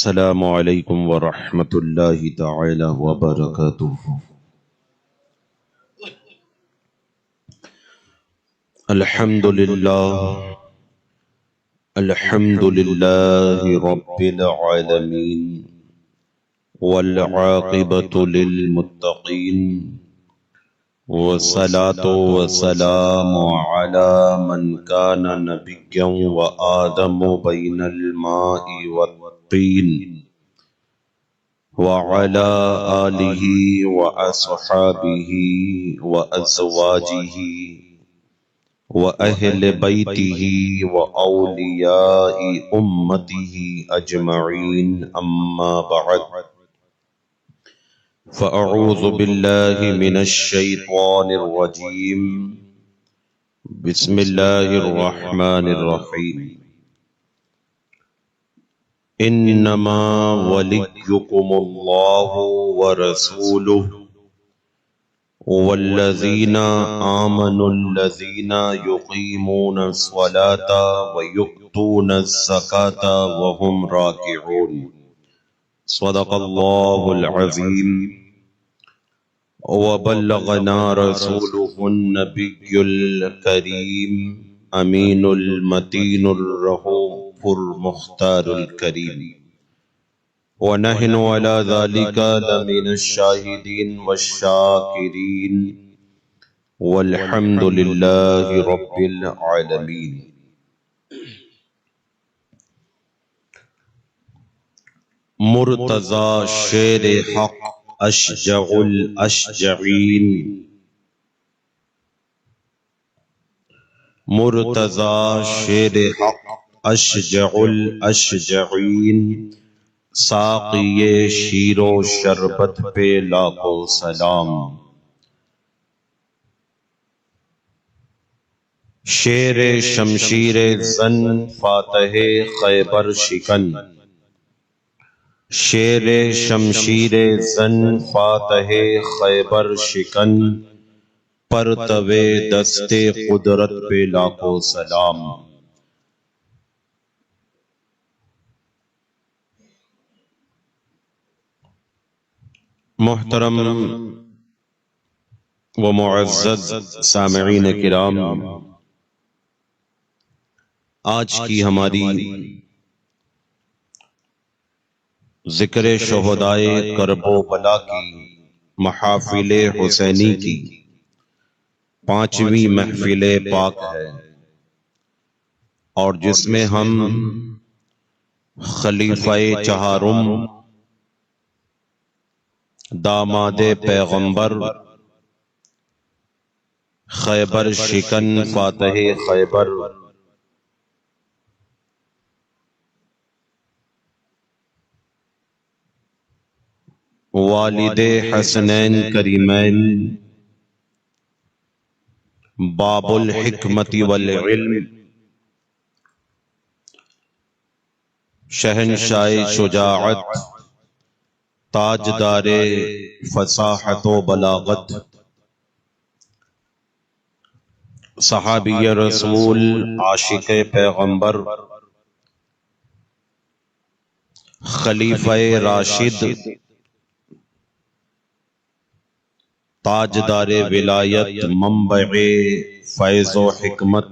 السلام علیکم ورحمۃ اللہ تعالی وبرکاتہ۔ الحمد للہ رب العالمین والعاقبۃ للمتقین والصلاة والسلام علی من کان نبیا وآدم بین الماء والطین وعلى آلہ وأصحابہ وأزواجہ وأہل بیتہ وأولیاء امتہ اجمعین، اما بعد فأعوذ باللہ من الشیطان الرجیم، بسم اللہ الرحمن الرحیم۔ انما ولیکم اللہ ورسولہ والذین آمنوا الذین یقیمون الصلاة ویؤتون الزکاة وهم راکعون۔ صدق اللہ العظیم۔ وبلغنا رسوله النبی الکریم امین المتین الرؤوف المختار الکریم، ونحن على ذلك لمن الشاہدین والشاکرین، والحمد للہ رب العالمین۔ مرتضی شیر حق اشجع الاشجعین، مرتضی شیر حق اشجع الاشجعین، ساقی شیر و شربت پہ لاکھوں سلام۔ شیر شمشیر زن فاتح خیبر شکن، شیر شمشیر زن فاتح خیبر شکن، پرتو دست قدرت پہ لاکھوں سلام۔ محترم و معزز سامعین کرام، آج کی ہماری ذکر شہدائے کرب و بلا کی محافل حسینی کی 5ویں محفل پاک ہے، اور جس میں ہم خلیفہ چہارم داماد پیغمبر خیبر شکن فاتح خیبر والد حسنین کریمین باب الحکمت والعلم شہنشاہ شجاعت تاجدار فصاحت و بلاغت صحابی رسول عاشق پیغمبر خلیفہ راشد تاجدار ولایت منبع فیض و حکمت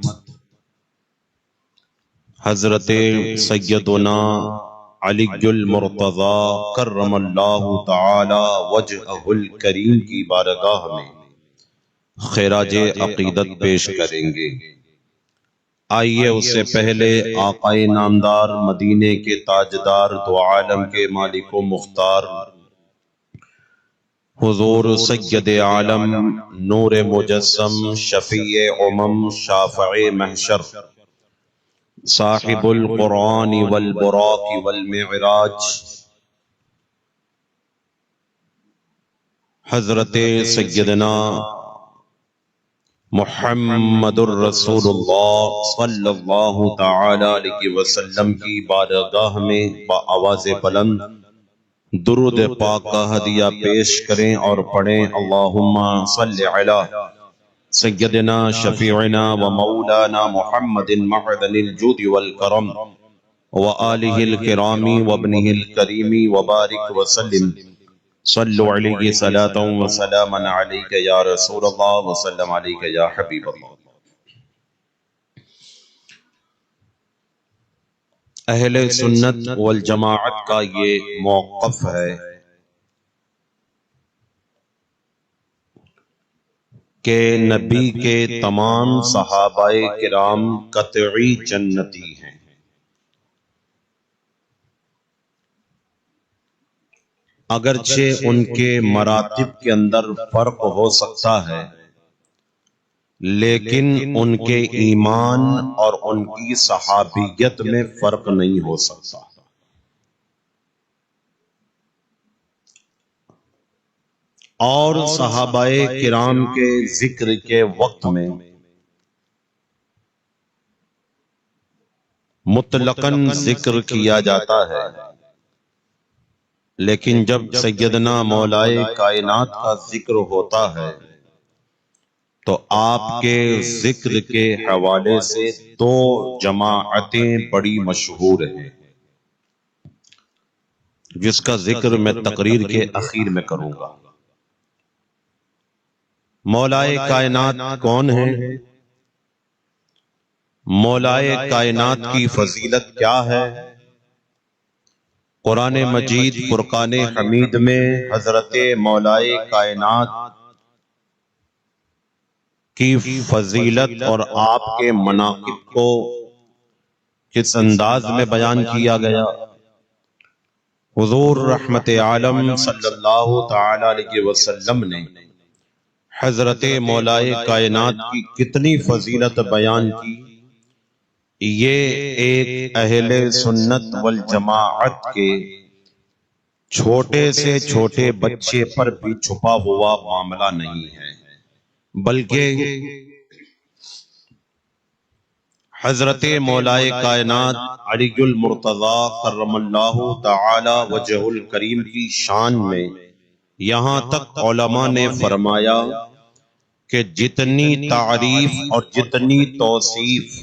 حضرت سیدنا علی المرتضی کرم اللہ تعالی وجہہ الکریم کی بارگاہ میں خراج عقیدت پیش کریں گے۔ آئیے اس سے پہلے آقا نامدار مدینے کے تاجدار دو عالم کے مالک و مختار حضور سید عالم نور مجسم شفیع امم شافع محشر صاحب القرآن والبراق والمعراج حضرت سیدنا محمد الرسول اللہ صلی اللہ تعالی علیہ وسلم کی بارگاہ میں بآواز بلند درود پاک کا ہدیہ پیش کریں اور پڑھیں، اللہم صلی علی سیدنا شفیعنا و مولانا محمد معدن الجود والکرم وآلہ الکرام وابنہ الکریم وبارک وسلم صلو علیہ صلاۃ وسلام علیک یا رسول اللہ وسلم علیک یا حبیب اللہ۔ اہل سنت والجماعت کا یہ موقف ہے کہ نبی کے تمام صحابہ کرام قطعی جنتی ہیں، اگرچہ ان کے مراتب کے اندر فرق ہو سکتا ہے، لیکن ان کے ایمان اور ان کی صحابیت میں فرق نہیں ہو سکتا۔ اور صحابہ کرام کے ذکر کے وقت میں مطلقاً ذکر کیا جاتا ہے، لیکن جب سیدنا مولائے کائنات کا ذکر ہوتا ہے تو آپ کے ذکر کے حوالے سے دو جماعتیں بڑی مشہور ہیں، جس کا ذکر میں تقریر کے اخیر میں کروں گا۔ مولائے کائنات کون ہیں؟ مولائے کائنات کی فضیلت کیا ہے؟ قرآن مجید فرقان حمید میں حضرت مولائے کائنات کی فضیلت اور آپ کے مناقب کو کس انداز میں بیان کیا گیا؟ حضور رحمت عالم صلی اللہ تعالی علیہ وسلم نے حضرت مولائے کائنات کی کتنی فضیلت بیان کی، یہ ایک اہل سنت والجماعت کے چھوٹے سے چھوٹے بچے پر بھی چھپا ہوا معاملہ نہیں ہے، بلکہ حضرت مولائے کائنات علی المرتضی کرم اللہ تعالی وجہ الکریم کی شان میں یہاں تک علماء نے فرمایا کہ جتنی تعریف اور جتنی توصیف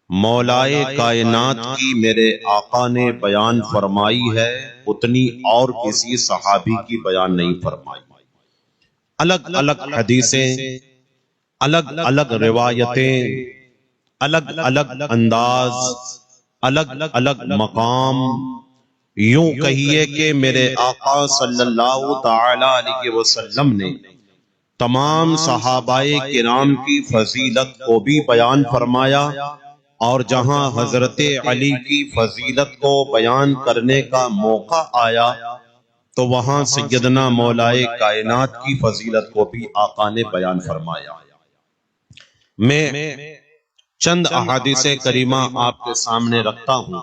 مولائے کائنات کی میرے آقا نے بیان فرمائی ہے، اتنی اور کسی صحابی کی بیان نہیں فرمائی۔ الگ الگ حدیثیں، الگ الگ روایتیں، الگ الگ انداز، الگ الگ مقام، یوں کہیے کہ میرے آقا صلی اللہ تعالی علیہ وسلم نے تمام صحابہ کرام کی فضیلت کو بھی بیان فرمایا، اور جہاں حضرت علی کی فضیلت کو بیان کرنے کا موقع آیا تو وہاں سیدنا مولائے کائنات کی فضیلت کو بھی آقا نے بیان فرمایا۔ میں چند احادیث کریمہ آپ کے سامنے رکھتا ہوں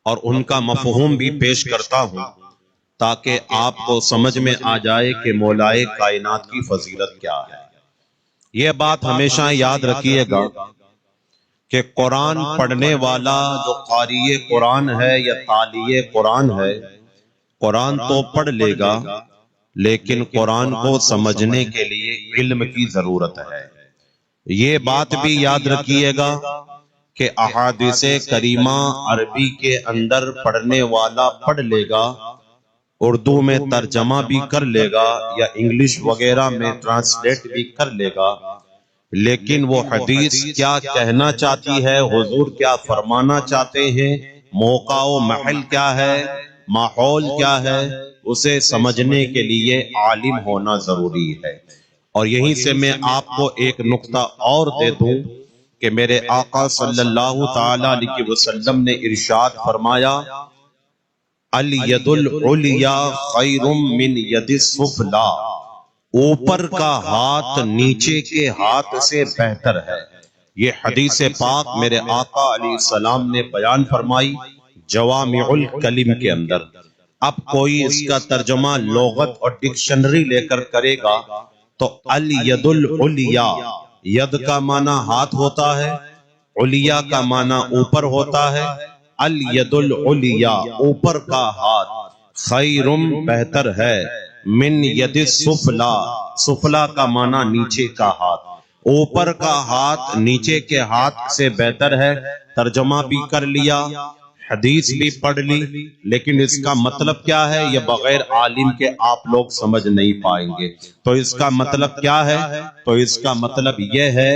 اور ان کا مفہوم بھی پیش کرتا ہوں تاکہ آپ کو سمجھ میں آ جائے کہ مولائے کائنات کی فضیلت کیا ہے۔ یہ بات ہمیشہ یاد رکھیے گا کہ قرآن پڑھنے والا جو قاری قرآن ہے یا تالی قرآن ہے، قرآن تو پڑھ لے گا، لیکن قرآن کو سمجھنے کے لیے علم کی ضرورت ہے۔ یہ بات بھی یاد رکھیے گا کہ احادیث کریمہ عربی کے اندر پڑھنے والا پڑھ لے گا، اردو میں ترجمہ بھی کر لے گا یا انگلش وغیرہ میں ٹرانسلیٹ بھی کر لے گا، لیکن وہ حدیث کیا کہنا چاہتی ہے، حضور کیا فرمانا چاہتے ہیں، موقع و محل کیا ہے، ماحول کیا ہے، اسے سمجھنے کے لیے عالم ہونا ضروری ہے۔ اور یہیں سے میں آپ کو ایک نقطہ اور دے دوں کہ میرے آقا صلی اللہ تعالی علیہ وسلم نے ارشاد فرمایا، الید العلیا خیر من ید السفلی، اوپر کا ہاتھ نیچے کے ہاتھ سے بہتر ہے۔ یہ حدیث پاک میرے آقا علیہ السلام نے بیان فرمائی جوامع الکلم کے اندر۔ اب کوئی اس کا ترجمہ لغت اور ڈکشنری لے کر کرے گا تو الید العلیا، ید کا معنی ہاتھ ہوتا ہے، علیا کا معنی اوپر ہوتا ہے، الید العلیا اوپر کا ہاتھ، خیرم بہتر ہے، من ید السفلا، سفلا کا معنی نیچے کا ہاتھ، اوپر کا ہاتھ نیچے کے ہاتھ سے بہتر ہے، ترجمہ بھی کر لیا، حدیث بھی پڑھ لی، لیکن اس کا مطلب کیا ہے یہ بغیر عالم کے آپ لوگ سمجھ نہیں پائیں گے۔ تو اس کا مطلب کیا ہے؟ تو اس کا مطلب یہ ہے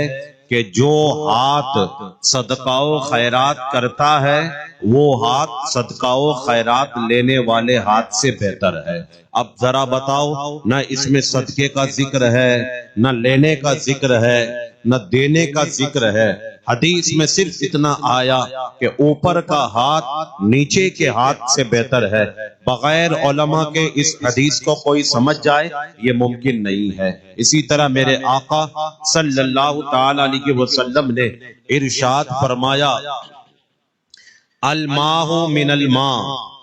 کہ جو ہاتھ صدقہ و خیرات کرتا ہے وہ ہاتھ صدقہ و خیرات لینے والے ہاتھ سے بہتر ہے۔ اب ذرا بتاؤ، نہ اس میں صدقے کا ذکر ہے، نہ لینے کا ذکر ہے، نہ دینے کا ذکر ہے۔ حدیث میں صرف اتنا آیا کہ اوپر کا ہاتھ نیچے کے ہاتھ سے بہتر ہے۔ بغیر علماء کے اس حدیث کو کوئی سمجھ جائے یہ ممکن نہیں ہے۔ اسی طرح میرے آقا صلی اللہ تعالی علیہ وسلم نے ارشاد فرمایا، الماء من الماء،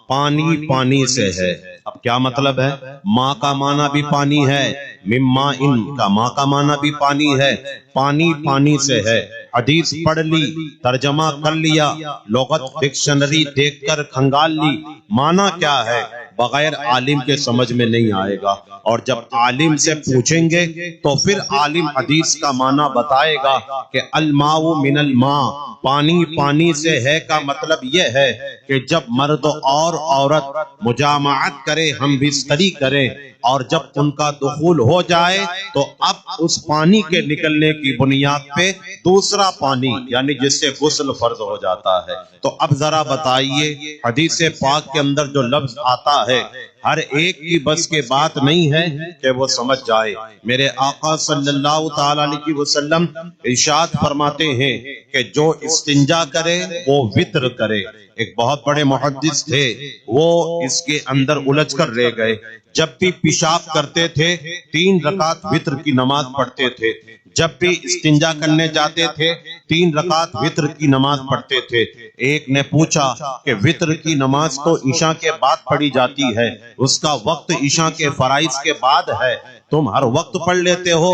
پانی پانی سے ہے۔ اب کیا مطلب ہے؟ ماں کا معنی بھی پانی ہے، مما ان کا ماں کا معنی بھی پانی ہے، پانی پانی سے ہے۔ حدیث پڑھ لی، ترجمہ کر لیا، لغت ڈکشنری دیکھ کر کھنگال لی، معنی کیا ہے بغیر عالم کے سمجھ میں نہیں آئے گا۔ اور جب عالم سے پوچھیں گے تو پھر عالم حدیث کا معنی بتائے گا کہ الماء من الماء، پانی پانی سے ہے کا مطلب یہ ہے کہ جب مرد اور عورت مجامعت کرے، ہم بستری کریں، اور جب ان کا دخول ہو جائے تو اب اس پانی کے نکلنے کی بنیاد پہ دوسرا پانی یعنی جس سے غسل فرض ہو جاتا ہے۔ تو اب ذرا بتائیے، حدیث پاک کے اندر جو لفظ آتا ہے ہر ایک کی بس کے بات نہیں ہے کہ وہ سمجھ جائے۔ میرے آقا صلی اللہ تعالی علیہ وسلم ارشاد فرماتے ہیں کہ جو استنجا کرے وہ وطر کرے۔ ایک بہت بڑے محدث تھے، وہ اس کے اندر الجھ کر رہ گئے۔ جب بھی پیشاب کرتے تھے 3 رکعت وطر کی نماز پڑھتے تھے، جب بھی استنجا کرنے جاتے تھے 3 رکعت وطر کی نماز پڑھتے تھے۔ ایک نے پوچھا کہ وطر کی نماز تو عشاء کے بعد پڑھی جاتی ہے، اس کا وقت عشاء کے فرائض کے بعد ہے، تم ہر وقت پڑھ لیتے ہو؟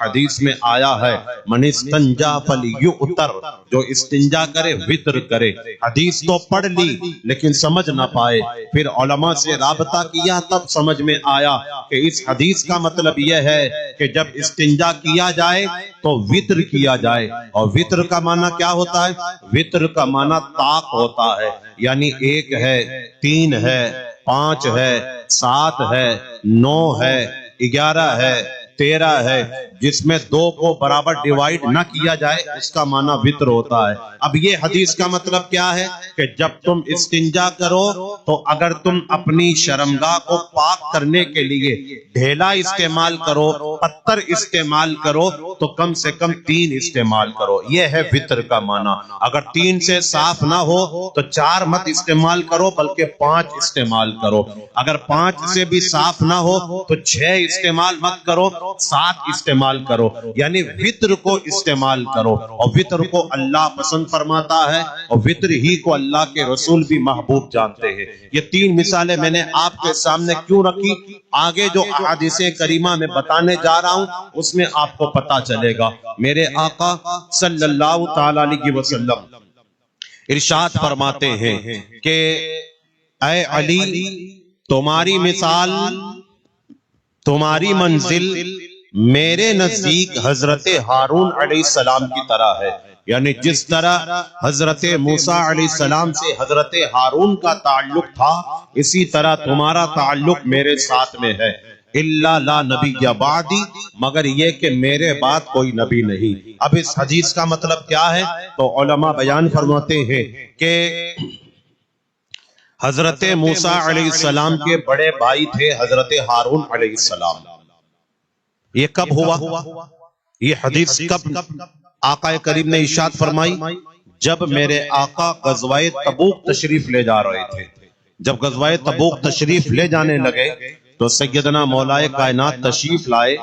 حدیث میں آیا ہے من استنجا فلیؤتر، جو استنجا کرے وطر کرے۔ حدیث تو پڑھ لی لیکن سمجھ نہ پائے، پھر علماء سے رابطہ کیا تب سمجھ میں آیا کہ اس حدیث کا مطلب یہ ہے کہ جب استنجا کیا جائے تو وطر کیا جائے۔ اور وطر کا معنی کیا ہوتا ہے؟ وطر کا معنی طاق ہوتا ہے، یعنی 1 ہے، 3 ہے، 5 ہے، 7 ہے، 9 ہے، 11 ہے، 13 ہے، جس میں 2 کو برابر ڈیوائیڈ نہ کیا جائے اس کا معنی وطر ہوتا ہے۔ اب یہ حدیث کا مطلب کیا ہے کہ جب تم استنجا کرو تو اگر تم اپنی شرمگاہ کو پاک کرنے کے لیے ڈھیلا استعمال کرو، پتھر استعمال کرو، تو کم سے کم 3 استعمال کرو۔ یہ ہے وطر کا معنی۔ اگر 3 سے صاف نہ ہو تو 4 مت استعمال کرو بلکہ 5 استعمال کرو۔ اگر 5 سے بھی صاف نہ ہو تو 6 استعمال مت کرو، 7 استعمال کرو، یعنی وطر کو استعمال کرو۔ اور وطر کو اللہ پسند فرماتا ہے، اور وطر ہی کو اللہ کے رسول بھی محبوب جانتے ہیں۔ یہ 3 مثالیں میں نے آپ کے سامنے کیوں رکھی؟ آگے جو احادیث کریمہ میں بتانے جا رہا ہوں اس میں آپ کو پتا چلے گا۔ میرے آقا صلی اللہ تعالی علیہ وسلم ارشاد فرماتے ہیں کہ اے علی، تمہاری مثال، تمہاری منزل میرے نزدیک حضرت ہارون علیہ السلام کی طرح ہے، یعنی جس طرح حضرت موسیٰ علیہ السلام سے حضرت ہارون کا تعلق تھا اسی طرح تمہارا تعلق میرے ساتھ میں ہے۔ الا لا نبی بعدی، مگر یہ کہ میرے بعد کوئی نبی نہیں۔ اب اس حدیث کا مطلب کیا ہے؟ تو علماء بیان فرماتے ہیں کہ حضرت موسیٰ علیہ السلام کے بڑے بھائی تھے حضرت ہارون علیہ السلام۔ یہ کب ہوا؟ یہ حدیث کب آقا کریم نے ارشاد فرمائی؟ جب میرے آقا غزوہ تبوک تشریف لے جا رہے تھے۔ جب غزوہ تبوک تشریف لے جانے لگے تو سیدنا مولا کائنات تشریف لائے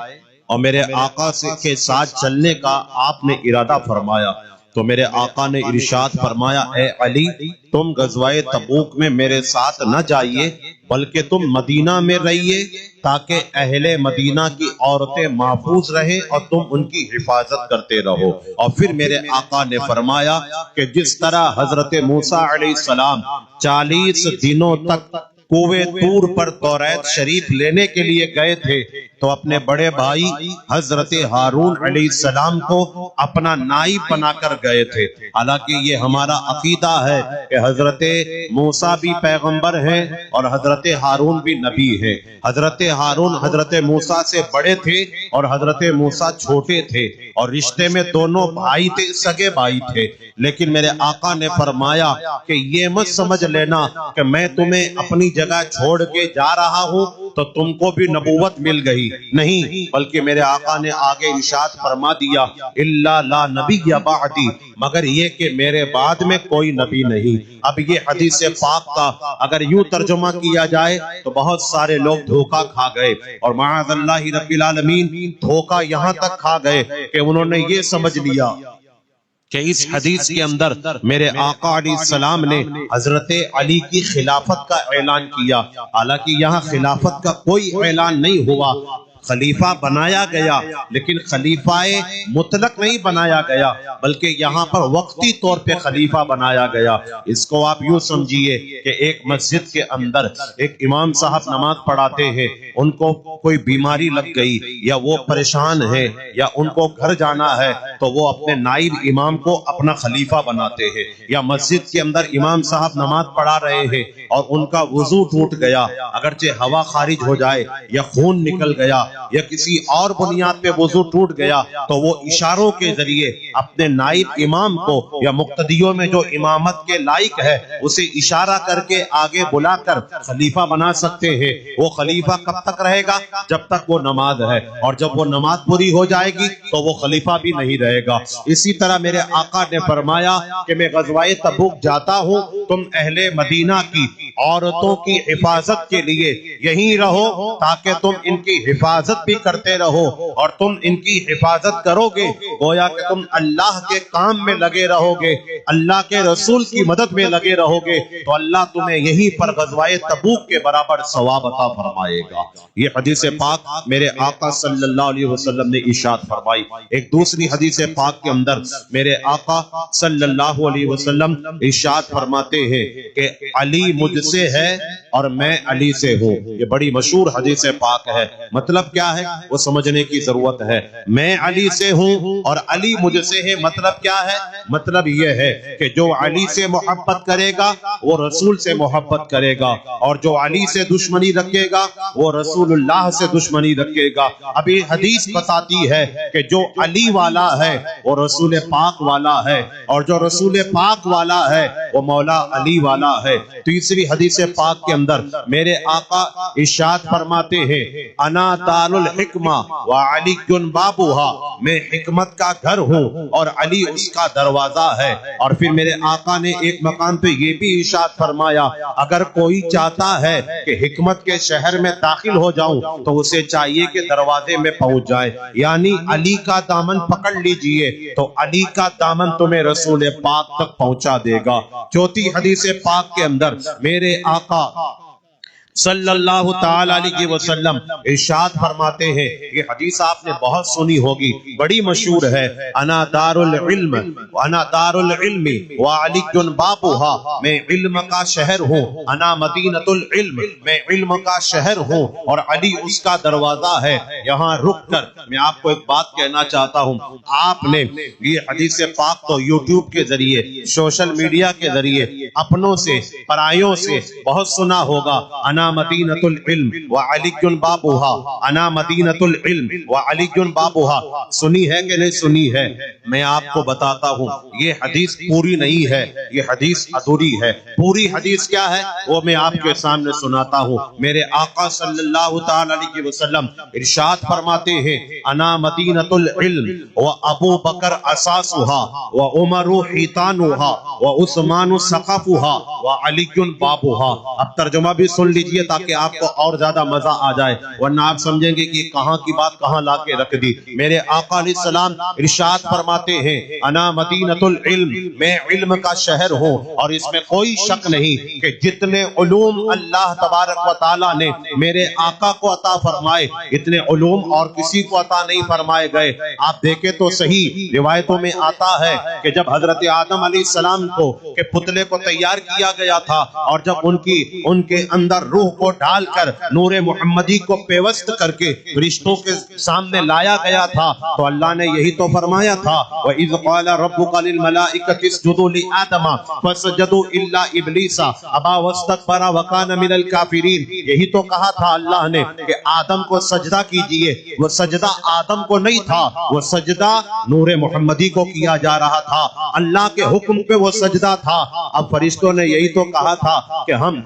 اور میرے آقا کے ساتھ چلنے کا آپ نے ارادہ فرمایا۔ تو میرے آقا نے ارشاد فرمایا اے علی، تم غزوہ تبوک میں میرے ساتھ نہ جائیے بلکہ تم مدینہ میں رہیے تاکہ اہل مدینہ کی عورتیں محفوظ رہیں اور تم ان کی حفاظت کرتے رہو۔ اور پھر میرے آقا نے فرمایا کہ جس طرح حضرت موسیٰ علیہ السلام 40 دنوں تک کوے طور پر توریت شریف لینے کے لیے گئے تھے تو اپنے بڑے بھائی حضرت ہارون علیہ السلام کو اپنا نائب بنا کر گئے تھے۔ حالانکہ یہ ہمارا عقیدہ ہے کہ حضرت موسیٰ بھی پیغمبر ہیں اور حضرت ہارون بھی نبی ہیں۔ حضرت ہارون حضرت موسیٰ سے بڑے تھے اور حضرت موسیٰ چھوٹے تھے، اور رشتے میں دونوں بھائی تھے، سگے بھائی تھے۔ لیکن میرے آقا نے فرمایا کہ یہ مت سمجھ لینا کہ میں تمہیں اپنی جگہ چھوڑ کے جا رہا ہوں تو تم کو بھی نبوت مل گئی، نہیں، بلکہ میرے آقا نے آگے ارشاد فرما دیا الا لا نبی بعدی، مگر یہ کہ میرے بعد میں کوئی نبی نہیں۔ اب یہ حدیث پاک کا اگر یوں ترجمہ کیا جائے تو بہت سارے لوگ دھوکہ کھا گئے، اور معاذ اللہ رب العالمین دھوکہ یہاں تک کھا گئے کہ انہوں نے یہ سمجھ لیا کہ اس حدیث کے اندر میرے آقا علیہ السلام نے حضرت علی کی خلافت کا اعلان کیا، حالانکہ یہاں خلافت کا کوئی اعلان نہیں ہوا۔ خلیفہ بنایا گیا لیکن خلیفہ مطلق نہیں بنایا گیا، بلکہ یہاں پر وقتی طور پہ خلیفہ بنایا گیا۔ اس کو آپ یوں سمجھیے کہ ایک مسجد کے اندر ایک امام صاحب نماز پڑھاتے ہیں، ان کو کوئی بیماری لگ گئی یا وہ پریشان ہے یا ان کو گھر جانا ہے تو وہ اپنے نائب امام کو اپنا خلیفہ بناتے ہیں۔ یا مسجد کے اندر امام صاحب نماز پڑھا رہے ہیں اور ان کا وضو ٹوٹ گیا، اگرچہ ہوا خارج ہو جائے یا خون نکل گیا یا کسی اور بنیاد پہ وضو ٹوٹ گیا تو وہ اشاروں کے ذریعے اپنے نائب امام کو یا مقتدیوں میں جو امامت کے لائق ہے اسے اشارہ کر کے آگے بلا کر خلیفہ بنا سکتے ہیں۔ وہ خلیفہ کب تک رہے گا؟ جب تک وہ نماز ہے، اور جب وہ نماز پوری ہو جائے گی تو وہ خلیفہ بھی نہیں رہے گا۔ اسی طرح میرے آقا نے فرمایا کہ میں غزوہ تبوک جاتا ہوں، تم اہل مدینہ کی عورتوں کی حفاظت کے لیے یہیں رہو تاکہ تم ان کی حفاظت بھی کرتے رہو، اور تم ان کی حفاظت کرو گے گویا کہ تم اللہ کے کام میں لگے رہو گے، اللہ کے رسول کی مدد میں لگے رہو گے، تو اللہ تمہیں یہیں پر غزوہ تبوک کے برابر ثواب عطا فرمائے گا۔ یہ حدیث پاک میرے آقا صلی اللہ علیہ وسلم نے ارشاد فرمائی۔ ایک دوسری حدیث پاک کے اندر میرے آقا صلی اللہ علیہ وسلم ارشاد فرماتے ہیں کہ علی مجھ سے ہے اور میں علی سے ہوں۔ یہ بڑی مشہور حدیث پاک ہے۔ مطلب کیا ہے وہ سمجھنے کی ضرورت ہے۔ میں علی سے ہوں اور علی مجھ سے ہے، مطلب کیا ہے؟ مطلب یہ ہے کہ جو علی سے محبت کرے گا وہ رسول سے محبت کرے گا، اور جو علی سے دشمنی رکھے گا وہ رسول اللہ سے دشمنی رکھے گا۔ اب یہ حدیث بتاتی ہے کہ جو علی والا ہے وہ رسول پاک والا ہے، اور جو رسول پاک والا ہے وہ مولا علی والا ہے۔ تیسری حدیث پاک کے اندر میرے آقا ارشاد فرماتے ہیں انا دار الحکمہ وعلی بابوہا، میں حکمت کا گھر ہوں اور علی اس کا دروازہ ہے۔ اور پھر میرے آقا نے ایک مقام پہ یہ بھی ارشاد فرمایا اگر کوئی چاہتا ہے کہ حکمت کے شہر میں داخل ہو جاؤں تو اسے چاہیے کہ دروازے میں پہنچ جائے، یعنی علی کا دامن پکڑ لیجئے تو علی کا دامن تمہیں رسول پاک تک پہنچا دے گا۔ چوتھی حدیث پاک کے اندر میرے آقا صلی اللہ تعالی علیہ وسلم ارشاد فرماتے ہیں، یہ حدیث آپ نے بہت سنی ہوگی، بڑی مشہور ہے، انا دار العلم وانا دار العلم وعلی بابھا، میں علم کا شہر ہوں، انا مدینۃ العلم، میں علم کا شہر ہوں اور علی اس کا دروازہ ہے۔ یہاں رک کر میں آپ کو ایک بات کہنا چاہتا ہوں، آپ نے یہ حدیث پاک تو یوٹیوب کے ذریعے، سوشل میڈیا کے ذریعے، اپنوں سے پرائیوں سے بہت سنا ہوگا، انا مدینۃ العلم وعلی بابھا، انا مدینۃ العلم وعلی بابھا، سنی ہے کہ نہیں سنی ہے؟ میں آپ کو بتاتا ہوں یہ حدیث پوری نہیں ہے، یہ حدیث ادھوری ہے۔ پوری حدیث کیا ہے وہ میں آپ کے سامنے سناتا ہوں۔ میرے آقا صلی اللہ تعالی علیہ وسلم ارشاد فرماتے ہیں انا مدینۃ العلم وابو بکر اساسھا وعمر حیطانھا وعثمان سقفھا وعلی بابھا۔ اب ترجمہ بھی سن لیجیے لیجئے تاکہ آپ کو اور زیادہ مزہ آ جائے، ورنہ آپ سمجھیں گے کہ کہاں کی بات کہاں لا کے رکھ دی۔ میرے آقا علیہ السلام ارشاد فرماتے ہیں انا مدینۃ العلم، میں علم کا شہر ہوں، اور اس میں کوئی شک نہیں کہ جتنے علوم اللہ تبارک و تعالیٰ نے میرے آقا کو عطا فرمائے اتنے علوم اور کسی کو عطا نہیں فرمائے گئے۔ آپ دیکھیں تو صحیح روایتوں میں آتا ہے کہ جب حضرت آدم علیہ السلام کو کہ پتلے کو تیار کیا گیا تھا اور جب ان کے اندر روح کو ڈال کر نور محمدی کو پیوست کر کے فرشتوں کے سامنے لایا گیا تھا تو اللہ نے یہی تو فرمایا تھا وَإِذْ قَالَ رَبُّكَ لِلْمَلَائِكَةِ اسْجُدُوا لِآدَمَ فَسَجَدُوا إِلَّا إِبْلِيسَ أَبَى وَاسْتَكْبَرَ وَكَانَ مِنَ الْكَافِرِينَ، یہی تو کہا تھا اللہ نے کہ آدم کو سجدہ کیجئے، وہ سجدہ آدم کو نہیں تھا، وہ سجدہ نور محمدی کو کیا جا رہا تھا، اللہ کے حکم پہ وہ سجدہ تھا۔ اب فرشتوں نے یہی تو کہا تھا کہ ہم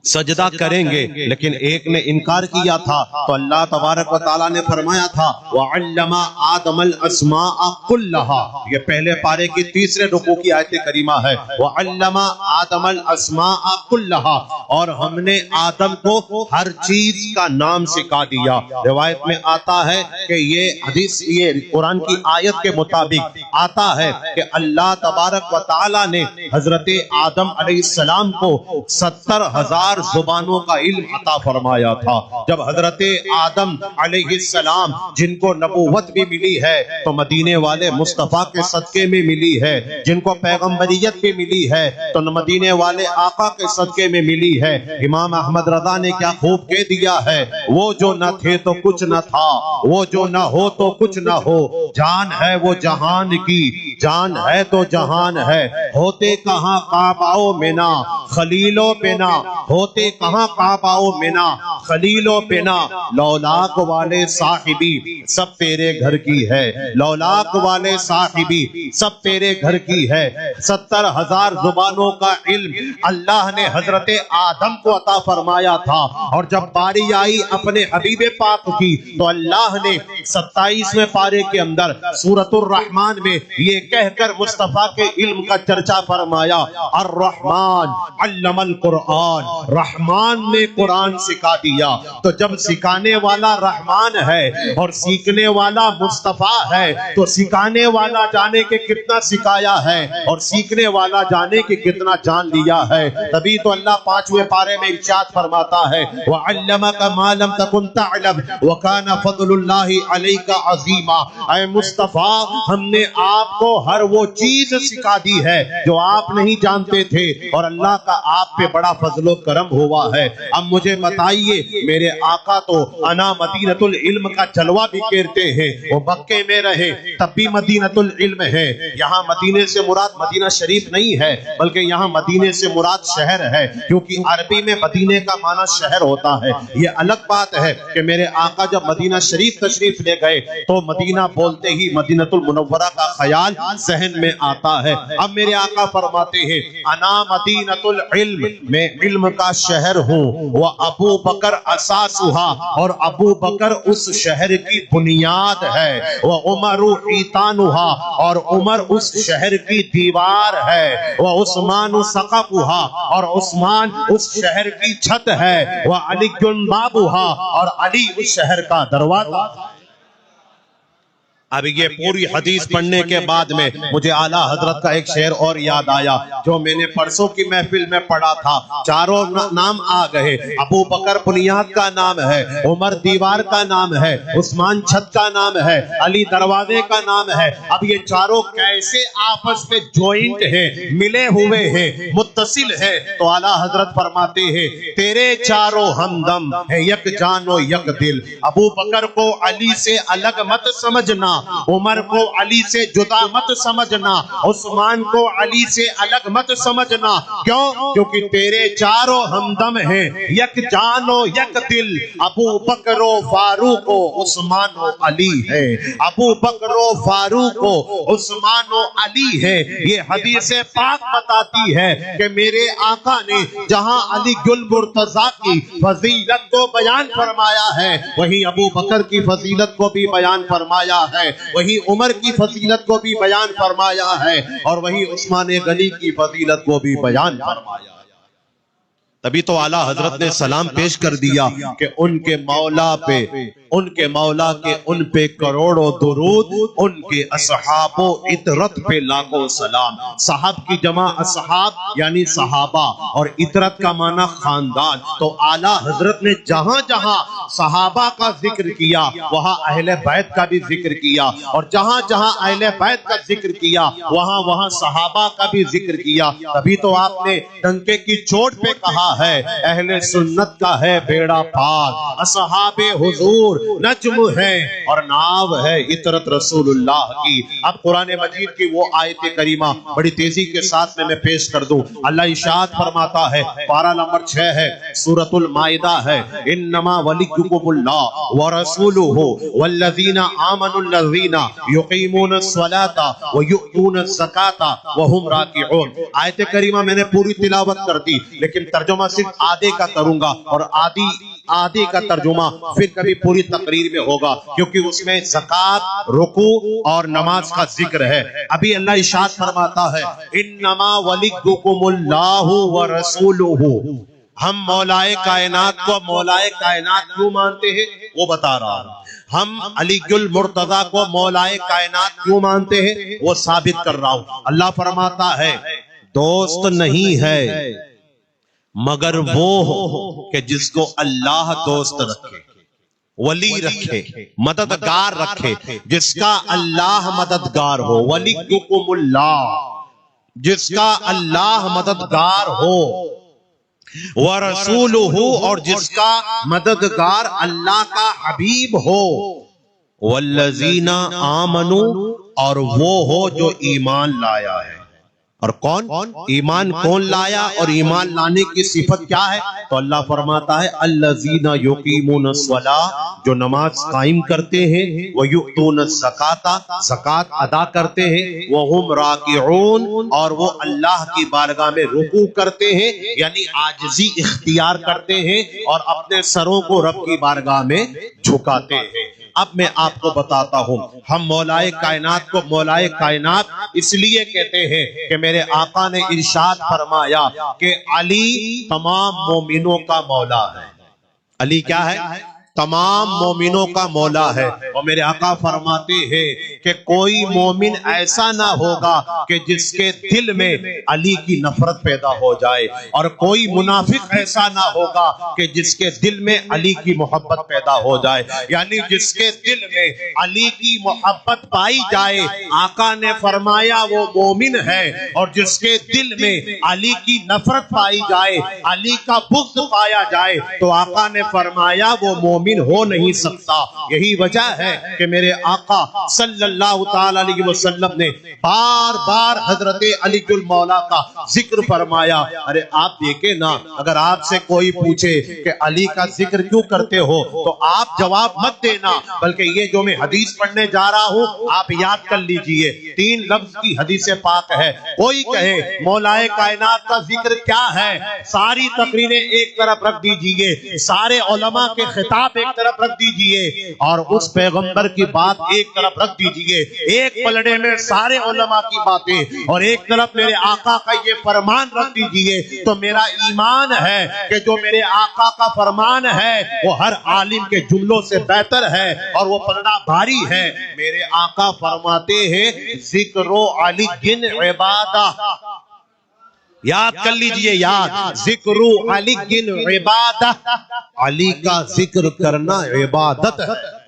سجدہ کریں گے، لیکن ایک نے انکار کیا تھا تو اللہ تبارک و تعالیٰ نے فرمایا تھا وَعَلَّمَ آدَمَ الْأَسْمَاءَ كُلَّهَا، یہ پہلے پارے کی تیسرے رکوع کی آیت کریمہ ہے، وَعَلَّمَ آدَمَ الْأَسْمَاءَ كُلَّهَا، اور ہم نے آدم کو ہر چیز کا نام سکھا دیا۔ روایت میں آتا ہے کہ یہ حدیث، یہ قرآن کی آیت کے مطابق آتا ہے کہ اللہ تبارک و تعالیٰ نے حضرت آدم علیہ السلام کو 70,000 زبانوں کا علم عطا فرمایا تھا۔ جب حضرت آدم علیہ السلام جن کو نبوت بھی ملی ہے تو مدینے والے مصطفیٰ کے صدقے میں ملی ہے، جن کو پیغمبریت بھی ملی ہے تو مدینے والے آقا کے صدقے میں ملی ہے۔ امام احمد رضا نے کیا خوب کہہ دیا ہے، وہ جو نہ تھے تو کچھ نہ تھا، وہ جو نہ ہو تو کچھ نہ ہو، جان ہے وہ جہان کی، جان ہے تو جہان ہے، ہوتے کہاں کعبہ منا خلیلوں پہ نہ، ہوتے کہاں کعبہ منا خلیلوں پہ نہ، لولاک والے صاحبی سب تیرے گھر کی ہے، لولاک والے صاحبی سب تیرے گھر کی ہے۔ 70,000 زبانوں کا علم اللہ نے حضرت آدم کو عطا فرمایا تھا، اور جب باری آئی اپنے حبیب پاک کی تو اللہ نے 27ویں پارے کے اندر سورۃ الرحمن میں یہ کہہ کر مصطفیٰ کے علم کا چرچا فرمایا الرحمن علم القرآن، رحمان نے قرآن سکھا دیا۔ تو جب سکھانے والا رحمان ہے اور سیکھنے والا مصطفیٰ ہے تو سکھانے والا جانے کے کتنا سکھایا ہے اور سیکھنے والا جانے کے کتنا جان لیا ہے۔ تبھی تو اللہ 5ویں پارے میں ارشاد فرماتا ہے وَعَلَّمَكَ مَا لَمْ تَكُنْ تَعْلَمْ وَكَانَ فَضْلُ اللَّهِ عَلَيْكَ عَظِيمًا، اے مصطفیٰ ہم نے آپ کو ہر وہ چیز سکھا دی ہے جو آپ نہیں جانتے تھے، اور اللہ کا آپ پہ بڑا فضل و کرم ہوا ہے۔ اب مجھے بتائیے، میرے آقا تو انا مدینۃ العلم کا جلوہ بھی کرتے ہیں، وہ مکے میں رہے تب بھی مدینۃ العلم ہے۔ یہاں مدینے سے مراد مدینہ شریف نہیں ہے بلکہ یہاں مدینے سے مراد شہر ہے، کیونکہ عربی میں مدینے کا معنی شہر ہوتا ہے۔ یہ الگ بات ہے کہ میرے آقا جب مدینہ شریف تشریف لے گئے تو مدینہ بولتے ہی مدینۃ المنورہ کا خیال ذہن میں آتا ہے۔ اب میرے آقا فرماتے ہیں انا مدینۃ العلم، میں علم کا شہر ہوں، وہ ابو بکر اساسہا، اور ابو بکر اس شہر کی بنیاد ہے، وہ عمر ایتانہا، اور عمر اس شہر کی دیوار ہے، وہ عثمان سقفہا، اور عثمان اس شہر کی چھت ہے، وہ علی بابہا، اور علی اس شہر کا دروازہ۔ اب یہ پوری حدیث پڑھنے کے بعد میں مجھے اعلیٰ حضرت کا ایک شعر اور یاد آیا جو میں نے پرسوں کی محفل میں پڑھا تھا۔ چاروں نام آ گئے، ابو بکر بنیاد کا نام ہے، عمر دیوار کا نام ہے، عثمان چھت کا نام ہے، علی دروازے کا نام ہے۔ اب یہ چاروں کیسے آپس میں جوائنٹ ہیں، ملے ہوئے ہیں، متصل ہیں؟ تو اعلیٰ حضرت فرماتے ہیں تیرے چاروں ہمدم ہے یک جان و یک دل، ابو بکر کو علی سے الگ مت سمجھنا، عمر کو علی سے جدا مت سمجھنا، عثمان کو علی سے الگ مت سمجھنا۔ کیوں؟ کیونکہ تیرے چاروں ہمدم ہیں، یک جان و یک دل، ابو بکر و فاروق و عثمان و علی ہے، ابو بکر و فاروق و عثمان و علی ہے۔ یہ حدیث پاک بتاتی ہے کہ میرے آقا نے جہاں علی گل مرتضیٰ کی فضیلت کو بیان فرمایا ہے وہیں ابو بکر کی فضیلت کو بھی بیان فرمایا ہے، وہی عمر کی فضیلت کو بھی بیان فرمایا ہے، اور وہی عثمان غنی کی فضیلت کو بھی بیان فرمایا ہے۔ تبھی تو اعلیٰ حضرت نے سلام پیش کر دیا کہ ان کے مولا پہ، ان کے مولا کے ان پہ کروڑوں درود، ان کے اصحاب و اطرت پہ لاکھوں سلام۔ صحاب کی جمع اصحاب یعنی صحابہ، اور اطرت کا معنی خاندان۔ تو اعلیٰ حضرت نے جہاں جہاں صحابہ کا ذکر کیا وہاں اہل بیت کا بھی ذکر کیا، اور جہاں جہاں اہل بیت کا ذکر کیا وہاں وہاں صحابہ کا بھی ذکر کیا۔ تبھی تو آپ نے ڈنکے کی چوٹ پہ کہا ہے اہل سنت کا ہے بیڑا پار، اصحاب حضور نجم ہے اور ناو ہے اطرت رسول اللہ کی۔ اب قرآن مجید کی وہ آیت کریمہ بڑی تیزی کے ساتھ میں پیش کر دوں۔ اللہ ارشاد فرماتا ہے، پارہ نمبر 6 ہے، سورۃ المائدہ ہے، انما ولیکم اللہ ورسولہ والذین آمنوا الذین یقیمون الصلاۃ ویؤتون الزکاۃ وہم راکعون۔ آیت کریمہ میں نے پوری تلاوت کر دی، لیکن ترجمہ صرف آدھے کا کروں گا، اور آدھے کا ترجمہ پھر کبھی پوری تقریر میں ہوگا، کیونکہ اس میں زکوٰۃ، رکوع اور نماز کا ذکر ہے۔ ابھی اللہ ارشاد فرماتا ہے، انما ولیکم اللہ ورسولہ۔ ہم مولائے کائنات کو مولائے کائنات کیوں مانتے ہیں وہ بتا رہا ہوں۔ ہم علی المرتضیٰ کو مولائے کائنات کیوں مانتے ہیں وہ ثابت کر رہا ہوں۔ اللہ فرماتا ہے، دوست نہیں ہے مگر وہ ہو کہ جس کو اللہ دوست رکھے، ولی رکھے، مددگار رکھے، جس کا اللہ مددگار ہو۔ ولیکم اللہ، جس کا اللہ مددگار ہو، ورسولہ، اور جس کا مددگار اللہ کا حبیب ہو، والذین آمنوا، اور وہ ہو جو ایمان لایا ہے۔ اور کون ایمان کون لایا اور ایمان لانے کی صفت کیا ہے؟ تو اللہ فرماتا ہے الذین یقیمون الصلاۃ، جو نماز قائم کرتے ہیں، ویؤتون الزکاۃ، زکوٰۃ ادا کرتے ہیں، وہم راکعون، اور وہ اللہ کی بارگاہ میں رکوع کرتے ہیں، یعنی عاجزی اختیار کرتے ہیں اور اپنے سروں کو رب کی بارگاہ میں جھکاتے ہیں۔ اب میں آپ کو بتاتا ہوں، ہم مولائے کائنات کو مولائے کائنات اس لیے کہتے ہیں کہ میرے آقا نے ارشاد فرمایا کہ علی تمام مومنوں کا مولا ہے۔ علی کیا ہے؟ تمام مومنوں کا مولا ہے۔ اور میرے آقا فرماتے ہیں کہ کوئی مومن ایسا نہ ہوگا کہ جس کے دل میں علی کی نفرت پیدا ہو جائے، اور کوئی منافق ایسا نہ ہوگا کہ جس کے دل میں علی کی محبت پیدا ہو جائے۔ یعنی جس کے دل میں علی کی محبت پائی جائے، آقا نے فرمایا وہ مومن ہے، اور جس کے دل میں علی کی نفرت پائی جائے، علی کا بغض پایا جائے، تو آقا نے فرمایا وہ مومن ہو نہیں سکتا۔ یہی وجہ ہے کہ میرے آقا صلی اللہ تعالی علیہ وسلم نے بار بار حضرت علی المولا کا ذکر فرمایا۔ ارے آپ دیکھیں نا، اگر آپ سے کوئی پوچھے کہ علی کا ذکر کیوں کرتے ہو تو آپ جواب مت دینا، بلکہ یہ جو میں حدیث پڑھنے جا رہا ہوں آپ یاد کر لیجئے۔ 3 لفظ کی حدیث پاک ہے۔ کوئی کہے مولائے کائنات کا ذکر کیا ہے، ساری تقریریں ایک طرف رکھ دیجئے، سارے علماء کے خطاب ایک طرف رکھ دیجئے، اور اس پیغمبر کی بات ایک طرف رکھ دیجئے۔ ایک پلڑے میں سارے علماء کی باتیں اور ایک طرف میرے آقا کا یہ فرمان رکھ دیجئے، تو میرا ایمان ہے کہ جو میرے آقا کا فرمان ہے وہ ہر عالم کے جملوں سے بہتر ہے اور وہ پلڑا بھاری ہے۔ میرے آقا فرماتے ہیں ذکر علی گن عبادہ، یاد کر لیجئے، یاد، ذکر علی گن عبادہ، علی کا ذکر کرنا عبادت ہے۔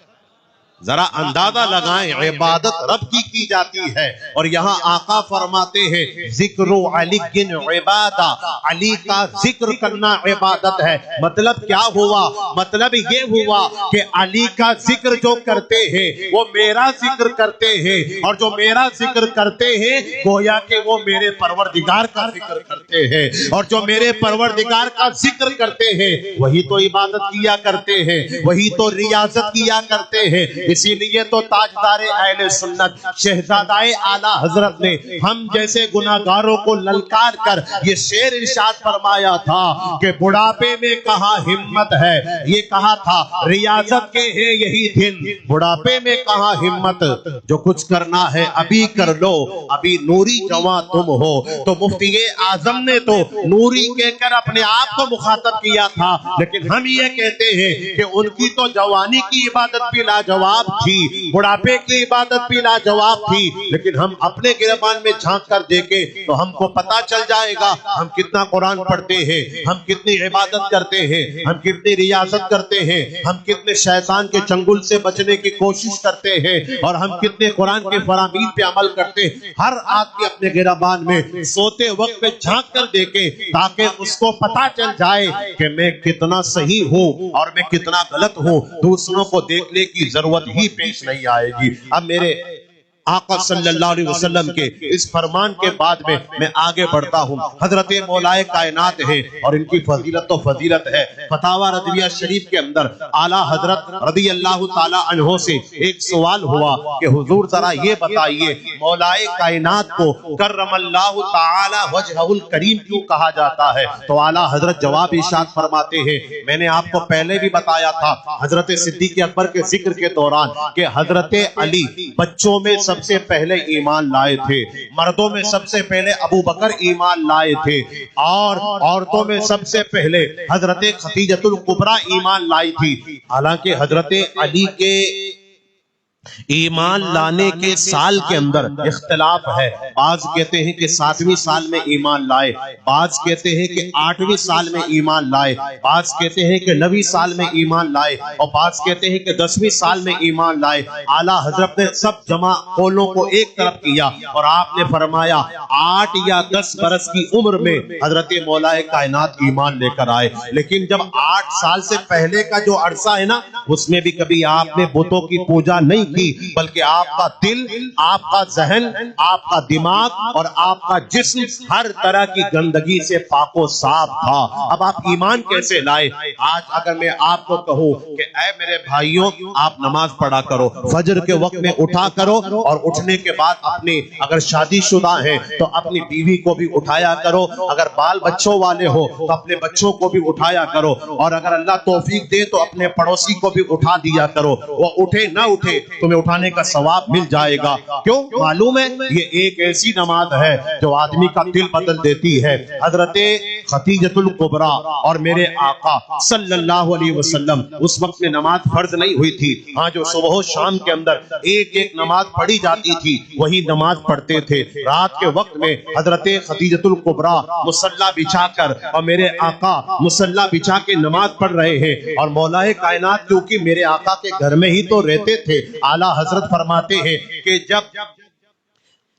ذرا اندازہ لگائیں، عبادت رب کی جاتی ہے، اور یہاں آقا فرماتے ہیں ذکر علی گن عبادہ، علی کا ذکر کرنا عبادت ہے۔ مطلب کیا ہوا؟ مطلب یہ ہوا کہ علی کا ذکر جو کرتے ہیں وہ میرا ذکر کرتے ہیں، اور جو میرا ذکر کرتے ہیں گویا کہ وہ میرے پروردگار کا ذکر کرتے ہیں، اور جو میرے پروردگار کا ذکر کرتے ہیں وہی تو عبادت کیا کرتے ہیں، وہی تو ریاضت کیا کرتے ہیں۔ اسی لیے تو تاجدار اہل سنت شہزادہ اعلی حضرت نے ہم جیسے گناہگاروں کو للکار کر یہ شعر ارشاد فرمایا تھا کہ بڑھاپے میں کہاں ہمت ہے، یہ کہا تھا ریاضت کے ہیں یہی دن، بڑھاپے میں کہاں ہمت، جو کچھ کرنا ہے ابھی کر لو، ابھی نوری جواں تم ہو۔ تو مفتی اعظم نے تو نوری کہہ کر اپنے آپ کو مخاطب کیا تھا، لیکن ہم یہ کہتے ہیں کہ ان کی تو جوانی کی عبادت بھی لاجواب تھی، بڑھاپے کی عبادت بھی لاجواب تھی، لیکن ہم اپنے گریبان میں جھانک کر دیکھیں تو ہم کو پتا چل جائے گا ہم کتنا قرآن پڑھتے ہیں، ہم کتنی عبادت کرتے ہیں، ہم کتنی ریاضت کرتے ہیں، ہم کتنے شیطان کے چنگل سے بچنے کی کوشش کرتے ہیں، اور ہم کتنے قرآن کے فرامین پہ عمل کرتے ہیں۔ ہر آدمی اپنے گریبان میں سوتے وقت پہ جھانک کر دیکھے تاکہ اس کو پتا چل جائے کہ میں کتنا صحیح ہوں اور میں کتنا غلط ہوں، دوسروں کو دیکھنے کی ضرورت ہی پیش نہیں آئے گی۔ اب میرے آقا صلی اللہ علیہ وسلم کے اس فرمان کے بعد میں آگے بڑھتا ہوں۔ حضرت مولائے کائنات ہے اور ان کی فضیلت تو فضیلت ہے۔ فتاوی رضویہ شریف کے اندر اعلیٰ حضرت رضی اللہ تعالی عنہ سے ایک سوال ہوا کہ حضور ذرا یہ بتائیے مولائے کائنات کو کرم اللہ تعالی وجہہ الکریم کیوں کہا جاتا ہے؟ تو اعلیٰ حضرت جواب ارشاد فرماتے ہیں، میں نے آپ کو پہلے بھی بتایا تھا حضرت صدیق اکبر کے ذکر کے دوران کہ حضرت علی بچوں میں سب سے پہلے ایمان لائے تھے، مردوں میں سب سے پہلے ابو بکر ایمان لائے تھے، اور عورتوں میں سب سے پہلے حضرت خدیجۃ الکبریٰ ایمان لائی تھی۔ حالانکہ حضرت علی کے ایمان لانے کے سال کے اندر اختلاف ہے، بعض کہتے ہیں کہ 7ویں سال میں ایمان لائے، بعض کہتے ہیں کہ 8ویں سال میں ایمان لائے، بعض کہتے ہیں کہ 9ویں سال میں ایمان لائے، اور بعض کہتے ہیں کہ 10ویں سال میں ایمان لائے۔ اعلیٰ حضرت نے سب جمع قولوں کو ایک طرف کیا اور آپ نے فرمایا 8 یا 10 برس کی عمر میں حضرت مولا کائنات ایمان لے کر آئے۔ لیکن جب 8 سال سے پہلے کا جو عرصہ ہے نا، اس میں بھی کبھی آپ نے بتوں کی پوجا نہیں کی، بلکہ آپ کا دل، آپ کا ذہن، آپ کا دماغ اور آپ کا جسم ہر طرح کی گندگی سے پاک و صاف تھا۔ اب آپ ایمان کیسے لائے؟ آج اگر میں آپ کو کہوں کہ اے میرے بھائیوں آپ نماز پڑھا کرو، فجر کے وقت میں اٹھا کرو، اور اٹھنے کے بعد اپنے اگر شادی شدہ ہیں تو اپنی بیوی کو بھی اٹھایا کرو، اگر بال بچوں والے ہو تو اپنے بچوں کو بھی اٹھایا کرو، اور اگر اللہ توفیق دے تو اپنے پڑوسی کو بھی اٹھا دیا کرو، وہ اٹھے نہ اٹھے تمہیں اٹھانے کا ثواب مل جائے گا۔ کیوں؟ معلوم ہے یہ ایک ایسی نماز ہے جو آدمی کا دل بدل دیتی ہے۔ حضرت خدیجۃ الکبریٰ اور میرے آقا صلی اللہ علیہ وسلم اس وقت میں نماز فرض نہیں ہوئی تھی، ہاں جو صبح و شام کے اندر ایک ایک نماز پڑھی جاتی تھی وہی نماز پڑھتے تھے۔ رات کے وقت میں حضرت خدیجۃ الکبریٰ مصلی بچھا کر اور میرے آقا مصلی بچھا کے نماز پڑھ رہے ہیں، اور مولا کائنات کیونکہ میرے آقا کے گھر میں ہی تو رہتے تھے، اعلیٰ حضرت فرماتے ہیں کہ جب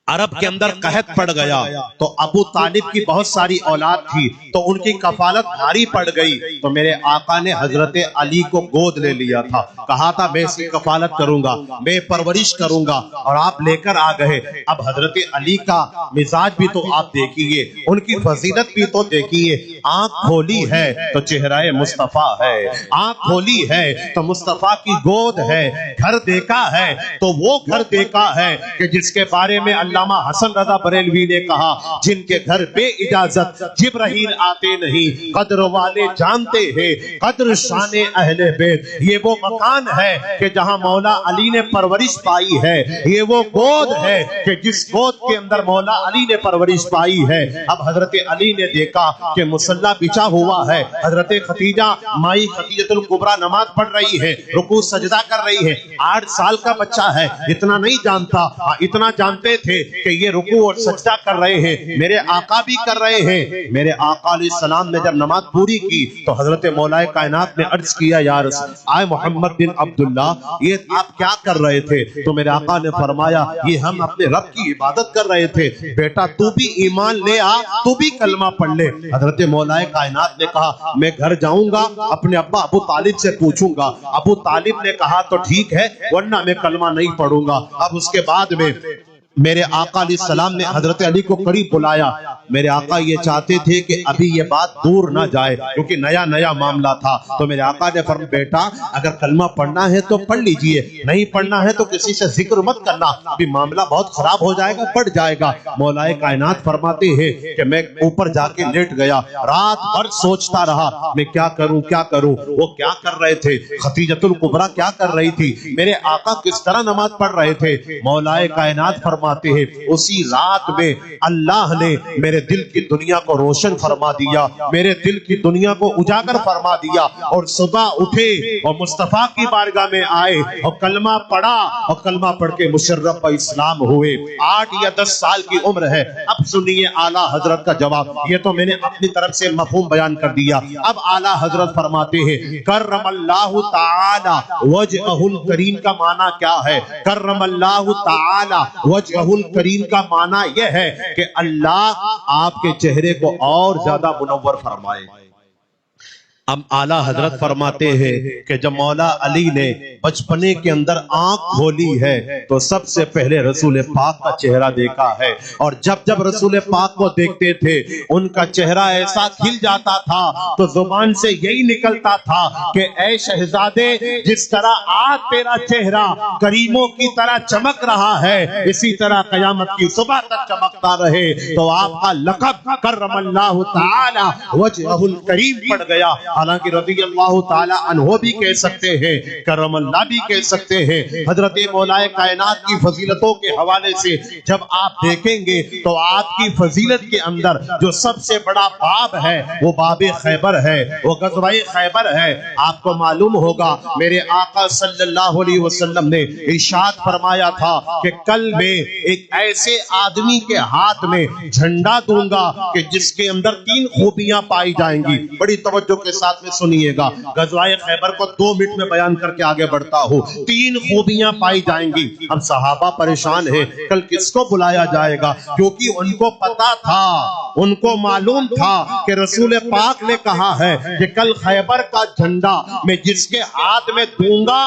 عرب کے اندر قحط پڑ گیا تو ابو طالب کی بہت ساری اولاد تھی تو ان کی کفالت بھاری پڑ گئی، تو میرے آقا نے حضرت علی کو گود لے لیا تھا، کہا تھا میں اس کی کفالت کروں گا، میں پرورش کروں گا، اور آپ لے کر آ گئے۔ اب حضرت علی کا مزاج بھی تو آپ دیکھیے، ان کی فضیلت بھی تو دیکھیے، آنکھ کھولی ہے تو چہرہ مصطفیٰ ہے، آنکھ کھولی ہے تو مصطفیٰ کی گود ہے، گھر دیکھا ہے تو وہ گھر دیکھا ہے کہ جس کے بارے میں علامہ حسن رضا بریلوی نے کہا جن کے گھر بے اجازت جبرائیل آتے نہیں، قدر والے جانتے ہیں قدر شان اہل بیت۔ یہ وہ مکان ہے کہ جہاں مولا علی نے پرورش پائی ہے، یہ وہ گود ہے کہ جس گود کے اندر مولا علی نے پرورش پائی ہے۔ اب حضرت علی نے دیکھا کہ مصلی بچھا ہوا ہے، حضرت خدیجہ مائی خدیجۃ الکبریٰ نماز پڑھ رہی ہے، رکوع سجدہ کر رہی ہے، 8 سال کا بچہ ہے، اتنا نہیں جانتا، اتنا جانتے تھے کہ یہ رکوع اور سجدہ کر رہے ہیں، میرے آقا بھی کر رہے ہیں۔ میرے آقا علیہ السلام نے جب نماز پوری کی تو حضرت مولا کائنات نے عرض کیا یا رسول آئے محمد بن عبداللہ یہ آپ کیا کر رہے تھے؟ تو میرے آقا نے فرمایا یہ ہم اپنے رب کی عبادت کر رہے تھے، بیٹا تو بھی ایمان لے آ، تو بھی کلمہ پڑھ لے۔ حضرت مولا کائنات نے کہا میں گھر جاؤں گا اپنے ابا ابو طالب سے پوچھوں گا۔ ابو طالب نے کہا تو ٹھیک ہے ورنہ میں کلمہ نہیں پڑھوں گا۔ اب اس کے بعد میں میرے آقا علیہ السلام نے حضرت علی کو قریب بلایا. میرے آقا یہ چاہتے تھے کہ ابھی یہ بات دور نہ جائے کیونکہ نیا معاملہ تھا. تو میرے آقا نے فرمایا بیٹا اگر کلمہ پڑھنا ہے تو پڑھ لیجئے, نہیں پڑھنا ہے تو کسی سے ذکر مت کرنا, ابھی معاملہ بہت خراب ہو جائے گا, بڑھ جائے گا. مولا کائنات فرماتے ہیں کہ میں اوپر جا کے لیٹ گیا, رات بھر سوچتا رہا میں کیا کروں. وہ کیا کر رہے تھے, خدیجۃ الکبریٰ کیا کر رہی تھی, میرے آقا کس طرح نماز پڑھ رہے تھے. مولا کائنات فرماتے ہیں اسی رات میں اللہ نے میرے دل کی دنیا کو روشن فرما دیا, میرے دل کی دنیا کو اجاگر فرما دیا, اور صبح اٹھے اور مصطفیٰ کی بارگاہ میں آئے اور کلمہ پڑھا, اور کلمہ پڑھ کے مشرف و اسلام ہوئے. 8 یا 10 سال کی عمر ہے. اب سنیے اعلیٰ حضرت کا جواب, یہ تو میں نے اپنی طرف سے مفہوم بیان کر دیا. اب اعلیٰ حضرت فرماتے ہیں کرم اللہ تعالی وجہہ الکریم کا معنی کیا ہے. کرم اللہ تعالی وجہہ الکریم کا معنی یہ ہے کہ اللہ آپ کے چہرے کو اور زیادہ منور فرمائے. اب اعلیٰ حضرت فرماتے ہیں کہ جب مولا علی نے بچپنے کے اندر آنکھ کھولی ہے تو سب سے پہلے رسول پاک کا چہرہ دیکھا ہے, اور جب رسول پاک کو دیکھتے تھے ان کا چہرہ ایسا کھل جاتا تھا تو زبان سے یہی نکلتا تھا کہ اے شہزادے جس طرح آج تیرا چہرہ کریموں کی طرح چمک رہا ہے اسی طرح قیامت کی صبح تک چمکتا رہے. تو آپ کا لقب کرم اللہ تعالی وجہہ الکریم پڑ گیا. حالانکہ رضی اللہ تعالی عنہ بھی کہہ سکتے ہیں, کرم اللہ بھی کہہ سکتے ہیں. حضرت مولا کائنات کی فضیلتوں کے حوالے سے جب آپ دیکھیں گے تو آپ کی فضیلت کے اندر جو سب سے بڑا باب ہے وہ باب خیبر ہے, وہ غزوہ خیبر ہے. آپ کو معلوم ہوگا میرے آقا صلی اللہ علیہ وسلم نے ارشاد فرمایا تھا کہ کل میں ایک ایسے آدمی کے ہاتھ میں جھنڈا دوں گا کہ جس کے اندر 3 خوبیاں پائی جائیں گی. بڑی توجہ کے ساتھ میں سنیے گا, غزوہ خیبر کو 2 منٹ میں بیان کر کے آگے بڑھتا ہوں. 3 خوبیاں پائی جائیں گی. اب صحابہ پریشان ہیں کل کس کو بلایا جائے گا, کیونکہ ان کو پتا تھا, ان کو معلوم تھا کہ رسول پاک نے کہا ہے کہ کل خیبر کا جھنڈا میں جس کے ہاتھ میں دوں گا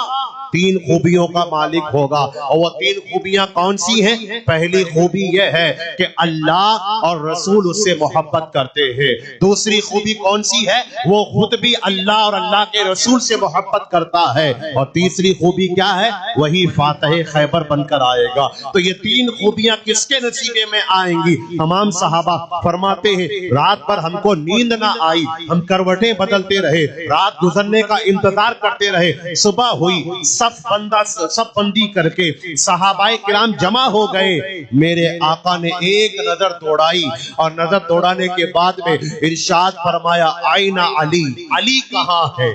3 خوبیوں کا مالک ہوگا. اور وہ 3 خوبیاں کون سی ہیں؟ پہلی خوبی یہ ہے کہ اللہ اور رسول اس سے محبت کرتے ہیں. دوسری خوبی کون سی ہے؟ وہ خود بھی اللہ اور اللہ کے رسول سے محبت کرتا ہے. اور تیسری خوبی کیا ہے؟ وہی فاتح خیبر بن کر آئے گا. تو یہ 3 خوبیاں کس کے نصیبے میں آئیں گی؟ تمام صحابہ فرماتے ہیں رات پر ہم کو نیند نہ آئی, ہم کروٹیں بدلتے رہے, رات گزرنے کا انتظار کرتے رہے. صبح ہوئی, سب بندی کر کے صحابہ کرام جمع ہو گئے. میرے آقا نے ایک نظر دوڑائی, اور نظر دوڑانے کے بعد میں ارشاد فرمایا آئینہ علی, علی کہاں ہے؟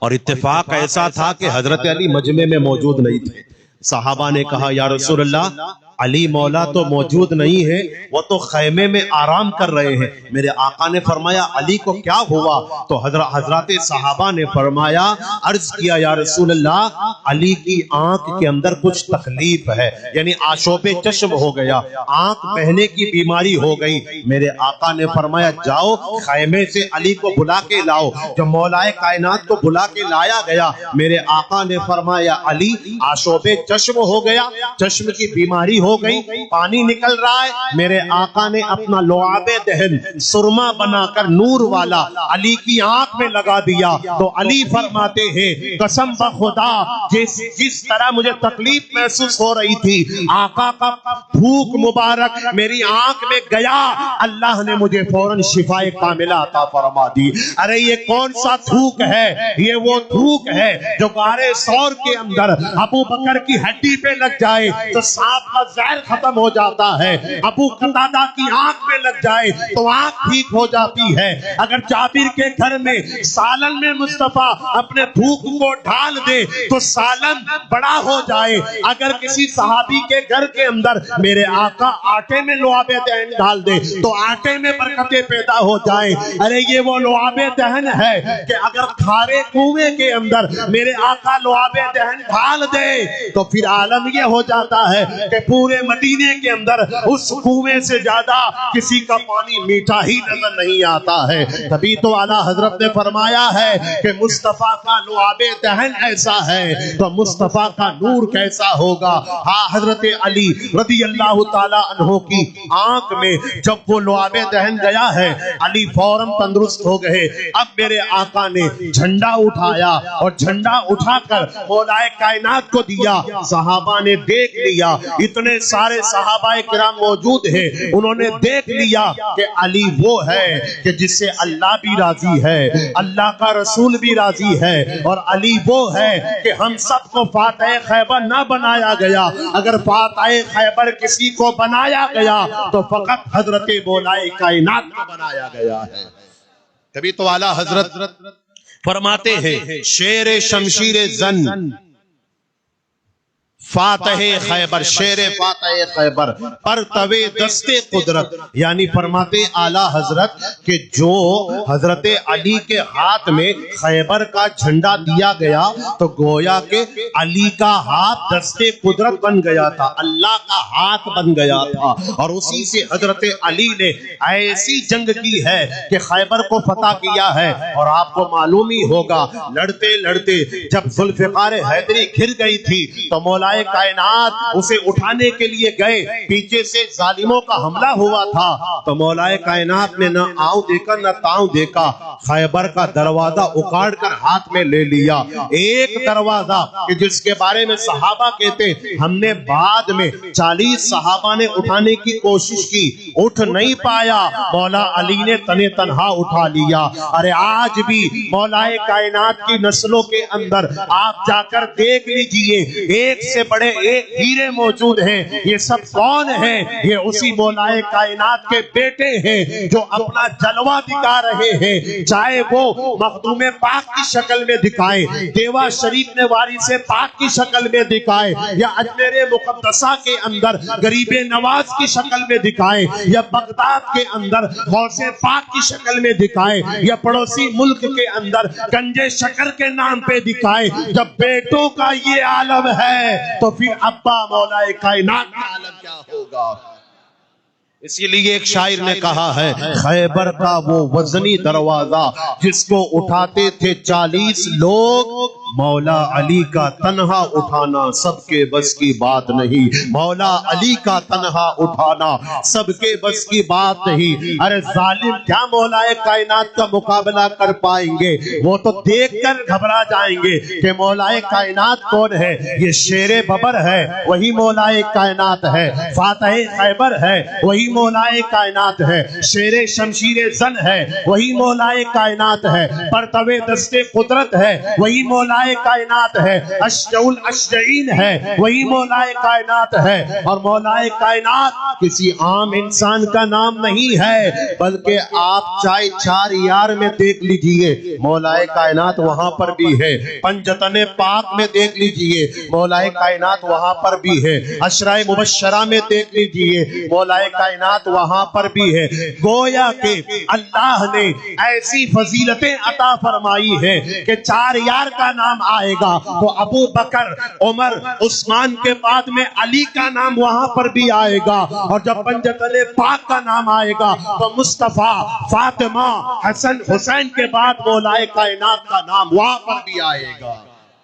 اور اتفاق ایسا تھا کہ حضرت علی مجمع میں موجود نہیں تھے. صحابہ نے کہا یا رسول اللہ علی مولا تو موجود نہیں ہے, وہ تو خیمے میں آرام کر رہے ہیں. میرے آقا نے فرمایا علی کو کیا ہوا؟ تو حضرات صحابہ نے فرمایا, عرض کیا یا رسول اللہ علی کی آنکھ کے اندر کچھ تکلیف ہے, یعنی آشوب چشم ہو گیا, آنکھ بہنے کی بیماری ہو گئی. میرے آقا نے فرمایا جاؤ خیمے سے علی کو بلا کے لاؤ. جو مولا کائنات کو بلا کے لایا گیا, میرے آقا نے فرمایا علی آشوب چشم ہو گیا, چشم کی بیماری ہو گئی, پانی نکل رہا ہے. میرے آقا نے اپنا لعاب دہن سرما بنا کر نور والا علی کی آنکھ میں لگا دیا. تو علی فرماتے ہیں قسم بخدا جس طرح مجھے تکلیف محسوس ہو رہی تھی, آقا کا تھوک مبارک میری آنکھ میں گیا, اللہ نے مجھے فوراً شفا کاملہ عطا فرما دی. ارے یہ کون سا تھوک ہے؟ یہ وہ تھوک ہے جو غارِ ثور کے اندر ابو بکر کی ہڈی پہ لگ جائے تو سانپ کا زہر ختم ہو جاتا ہے, ابو قتادہ کی آنکھ میں لگ جائے تو آنکھ ٹھیک ہو جاتی ہے. اگر جابر کے گھر میں سالن میں مصطفیٰ اپنے تھوک کو ڈال دے تو سالن بڑا ہو جائے. اگر کسی صحابی کے گھر کے اندر میرے آقا آٹے میں لعاب دہن ڈال دے تو آٹے میں برکتیں پیدا ہو جائیں. ارے یہ وہ لعاب دہن ہے کہ اگر کھارے کنویں کے اندر میرے آقا لعاب دہن ڈال دے تو پھر عالم یہ ہو جاتا ہے کہ پورے پورے مدینے کے اندر اس کنویں سے زیادہ کسی کا پانی میٹھا ہی نظر نہیں آتا ہے. تبھی تو اعلیٰ حضرت نے فرمایا ہے کہ مصطفیٰ کا لعاب دہن ایسا ہے تو مصطفیٰ کا نور کیسا ہوگا. ہاں حضرت علی رضی اللہ تعالیٰ عنہ کی آنکھ میں جب وہ لعاب دہن گیا ہے علی فوراً تندرست ہو گئے. اب میرے آقا نے جھنڈا اٹھایا اور جھنڈا اٹھا کر مولا کائنات کو دیا. صحابہ نے دیکھ لیا, اتنے سارے صحابہ کرام موجود ہیں, انہوں نے دیکھ لیا کہ علی وہ ہے کہ جس سے اللہ بھی راضی ہے, اللہ کا رسول بھی راضی ہے, اور علی وہ ہے کہ ہم سب کو فاتح خیبر نہ بنایا گیا. اگر فاتح خیبر کسی کو بنایا گیا تو فقط حضرت مولا کائنات کو بنایا گیا ہے. کبھی تو اعلیٰ حضرت فرماتے ہیں شیر شمشیر زن فاتح خیبر, شیر فاتح خیبر پرتو دست قدرت, یعنی فرماتے اعلیٰ حضرت کہ جو حضرت علی کے ہاتھ میں خیبر کا جھنڈا دیا گیا تو گویا کہ علی کا ہاتھ دست قدرت بن گیا تھا, اللہ کا ہاتھ بن گیا تھا. اور اسی سے حضرت علی نے ایسی جنگ کی ہے کہ خیبر کو فتح کیا ہے. اور آپ کو معلوم ہی ہوگا لڑتے لڑتے جب ذوالفقار حیدری گر گئی تھی تو مولا کائنات اسے اٹھانے کے لیے گئے, پیچھے سے ظالموں کا حملہ ہوا تھا تو مولا کائنات نے نہ آؤں دیکھا نہ تاؤں دیکھا, خیبر کا دروازہ اکاڑ کر ہاتھ میں لے لیا. ایک دروازہ کہ جس کے بارے میں صحابہ کہتے ہم نے بعد میں 40 صحابہ نے اٹھانے کی کوشش کی, اٹھ نہیں پایا, مولا علی نے تنے تنہا اٹھا لیا. ارے آج بھی مولا کائنات کی نسلوں کے اندر آپ جا کر دیکھ لیجئے ایک سے بڑے ایک ہیرے موجود ہیں. یہ سب کون ہیں؟ یہ اسی مولا کائنات کے بیٹے ہیں جو اپنا جلوہ دکھا رہے ہیں, چاہے وہ مخدوم پاک کی شکل میں دکھائے, دیوا شریف نے وارث پاک کی شکل میں دکھائے, یا اجمیر مقدسہ کے اندر غریب نواز کی شکل میں دکھائے, یا بغداد کے اندر غوث پاک کی شکل میں دکھائے, یا پڑوسی ملک کے اندر گنجے شکر کے نام پہ دکھائے. جب بیٹوں کا یہ عالم ہے تو پھر ابا مولا کائنات کا عالم کیا ہوگا. اسی لیے ایک شاعر نے کہا ہے خیبر کا وہ وزنی دروازہ جس کو اٹھاتے تھے 40 لوگ, مولا علی کا تنہا اٹھانا سب کے بس کی بات نہیں, مولا علی کا تنہا اٹھانا سب کے بس کی بات نہیں. ارے ظالم کیا مولا کائنات کا مقابلہ کر پائیں گے, وہ تو دیکھ کر گھبرا جائیں گے کہ مولا کائنات کون ہے. یہ شیر ببر ہے وہی مولا کائنات ہے, فاتح خیبر ہے وہی مولا کائنات ہے, شیر شمشیر زن ہے وہی مولا کائنات ہے, پرتو دست قدرت ہے وہی مولا کائنات ہے, اشجع الاشجعین ہے وہی مولا کائنات ہے. اور مولا کائنات کسی عام انسان کا نام نہیں ہے, بلکہ آپ چاہے 4 یار میں دیکھ لیجئے مولا کائنات وہاں پر بھی ہے, پنجتن پاک میں دیکھ لیجئے مولا کائنات وہاں پر بھی ہے, عشرہ مبشرہ میں دیکھ لیجئے مولا کائنات وہاں پر بھی ہے. گویا کہ اللہ نے ایسی فضیلتیں عطا فرمائی ہے کہ 4 یار کا نام آئے گا تو ابو بکر, عمر, عثمان کے بعد میں علی کا نام وہاں پر بھی آئے گا, اور جب پنجتن پاک کا نام آئے گا تو مصطفیٰ, فاطمہ, حسن, حسین کے بعد مولا کائنات کا نام وہاں پر بھی آئے گا.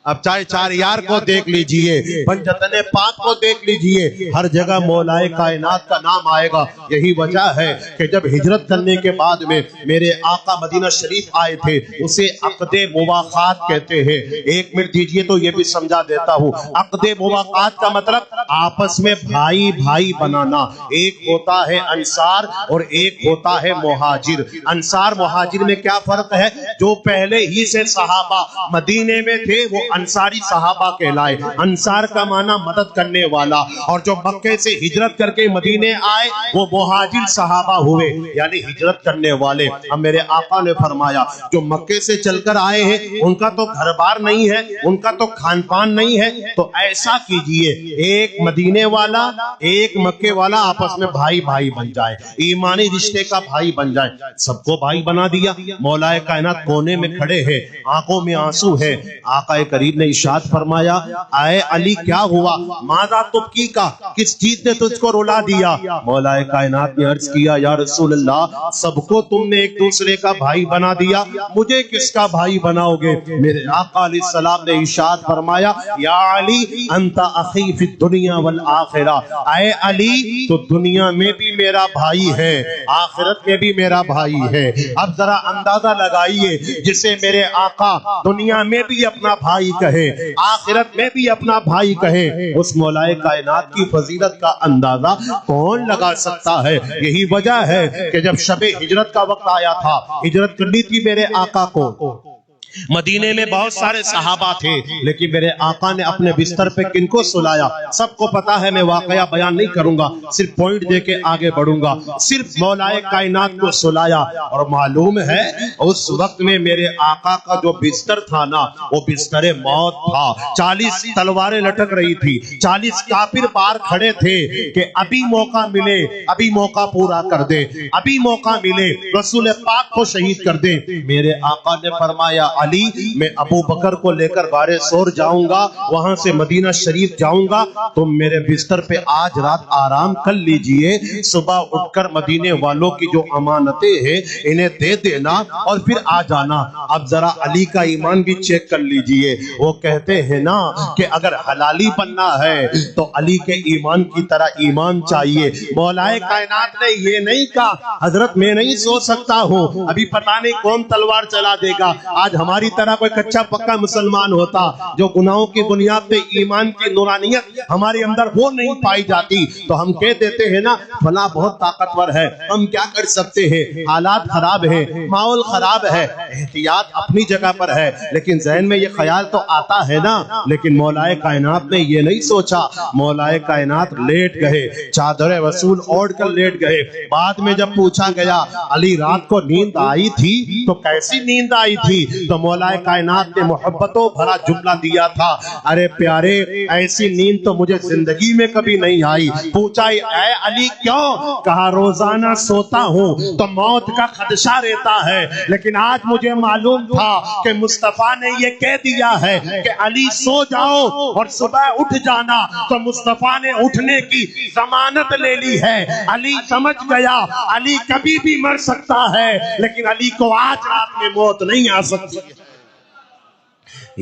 اب چاہے 4 یار کو دیکھ لیجئے, پنجتن پاک کو دیکھ لیجئے, ہر جگہ مولا کائنات کا نام آئے گا. یہی وجہ ہے کہ جب ہجرت کرنے کے بعد میں میرے آقا مدینہ شریف آئے تھے اسے عقد مواقات کہتے ہیں. 1 منٹ دیجئے تو یہ بھی سمجھا دیتا ہوں. عقد مواقات کا مطلب آپس میں بھائی بھائی بنانا. ایک ہوتا ہے انصار اور ایک ہوتا ہے مہاجر. انصار مہاجر میں کیا فرق ہے؟ جو پہلے ہی سے صحابہ مدینے میں تھے وہ انصاری صحابہ کہلائے. انصار کا معنی مدد کرنے والا, اور جو مکے سے ہجرت کر کے مدینے آئے وہ مہاجر صحابہ ہوئے, یعنی ہجرت کرنے والے. اب میرے آقا نے فرمایا جو مکے سے چل کر آئے ہیں ان کا تو گھر بار نہیں ہے, ان کا تو کھان پان نہیں ہے, تو ایسا کیجئے ایک مدینے والا ایک مکے والا آپس میں بھائی بھائی بن جائے, ایمانی رشتے کا بھائی بن جائے. سب کو بھائی بنا دیا. مولا کائنات کونے میں کھڑے ہیں, آنکھوں میں آنسو ہے. آقا کریم کریم نے ارشاد فرمایا اے علی کیا ہوا؟ ماذا تبکی کا، کس چیز نے تجھ کو رلا دیا؟ مولا کائنات نے عرض کیا یا رسول اللہ سب کو تم نے ایک دوسرے کا بھائی بنا دیا، مجھے کس کا بھائی بناؤ گے؟ میرے آقا علیہ السلام نے ارشاد فرمایا یا علی انت اخی فی الدنیا والآخرہ، اے علی تو دنیا میں بھی میرا بھائی ہے، آخرت میں بھی میرا بھائی ہے۔ اب ذرا اندازہ لگائیے، جسے میرے آقا دنیا میں بھی اپنا بھائی کہے، آخرت میں بھی اپنا بھائی کہے، اس مولا کائنات کی فضیلت کا اندازہ کون لگا سکتا ہے؟ یہی وجہ ہے کہ جب شب ہجرت کا وقت آیا تھا، ہجرت کرنی تھی میرے آقا کو، مدینے میں بہت سارے صحابہ تھے، لیکن میرے آقا نے اپنے بستر پہ کن کو سلایا؟ سب کو پتا ہے، میں واقعہ بیان نہیں کروں گا، صرف پوائنٹ دے کے آگے بڑھوں گا۔ صرف مولا کائنات کو سلایا، اور معلوم ہے اس وقت میں میرے آقا کا جو بستر تھا نا، وہ بستر موت تھا۔ 40 تلواریں لٹک رہی تھی، 40 کافر باہر کھڑے تھے کہ ابھی موقع ملے، ابھی موقع پورا کر دے، ابھی موقع ملے رسول پاک کو شہید کر دے۔ میرے آقا نے فرمایا علی میں ابو بکر کو لے کر غار ثور جاؤں گا، وہاں سے مدینہ شریف جاؤں گا، تم میرے بستر پہ آج رات آرام کر لیجئے، صبح اٹھ کر مدینے والوں کی جو امانتیں ہیں انہیں دے دینا اور پھر آ جانا۔ اب ذرا علی کا ایمان بھی چیک کر لیجئے، وہ کہتے ہیں نا کہ اگر حلالی بننا ہے تو علی کے ایمان کی طرح ایمان چاہیے۔ مولا کائنات نے یہ نہیں کہا حضرت میں نہیں سو سکتا ہوں، ابھی پتہ نہیں کون تلوار چلا دے گا۔ آج ہماری طرح کوئی کچا پکا مسلمان ہوتا جو گناہوں کی بنیاد پہ ایمان کی نورانیت ہمارے اندر وہ نہیں پائی جاتی تو ہم کہہ دیتے ہیں نا فلاں بہت طاقتور ہے، ہم کیا کر سکتے ہیں، حالات خراب ہیں، ماحول خراب ہے۔ احتیاط اپنی جگہ پر ہے، لیکن ذہن میں یہ خیال تو آتا ہے نا، لیکن مولا کائنات نے یہ نہیں سوچا۔ مولا کائنات لیٹ گئے، چادر رسول اوڑھ کر لیٹ گئے۔ بعد میں جب پوچھا گیا علی رات کو نیند آئی تھی تو کیسی نیند آئی تھی؟ تو مولا کائنات نے محبتوں بھرا جملہ دیا تھا، ارے پیارے ایسی نیند تو مجھے زندگی میں کبھی نہیں آئی۔ پوچھا اے علی کیوں؟ کہا روزانہ سوتا ہوں تو موت کا خدشہ رہتا ہے، لیکن آج مجھے معلوم تھا کہ مصطفیٰ نے یہ کہہ دیا ہے کہ علی سو جاؤ اور صبح اٹھ جانا، تو مصطفیٰ نے اٹھنے کی ضمانت لے لی ہے۔ علی سمجھ گیا علی کبھی بھی مر سکتا ہے، لیکن علی کو آج رات میں موت نہیں آ سکتی۔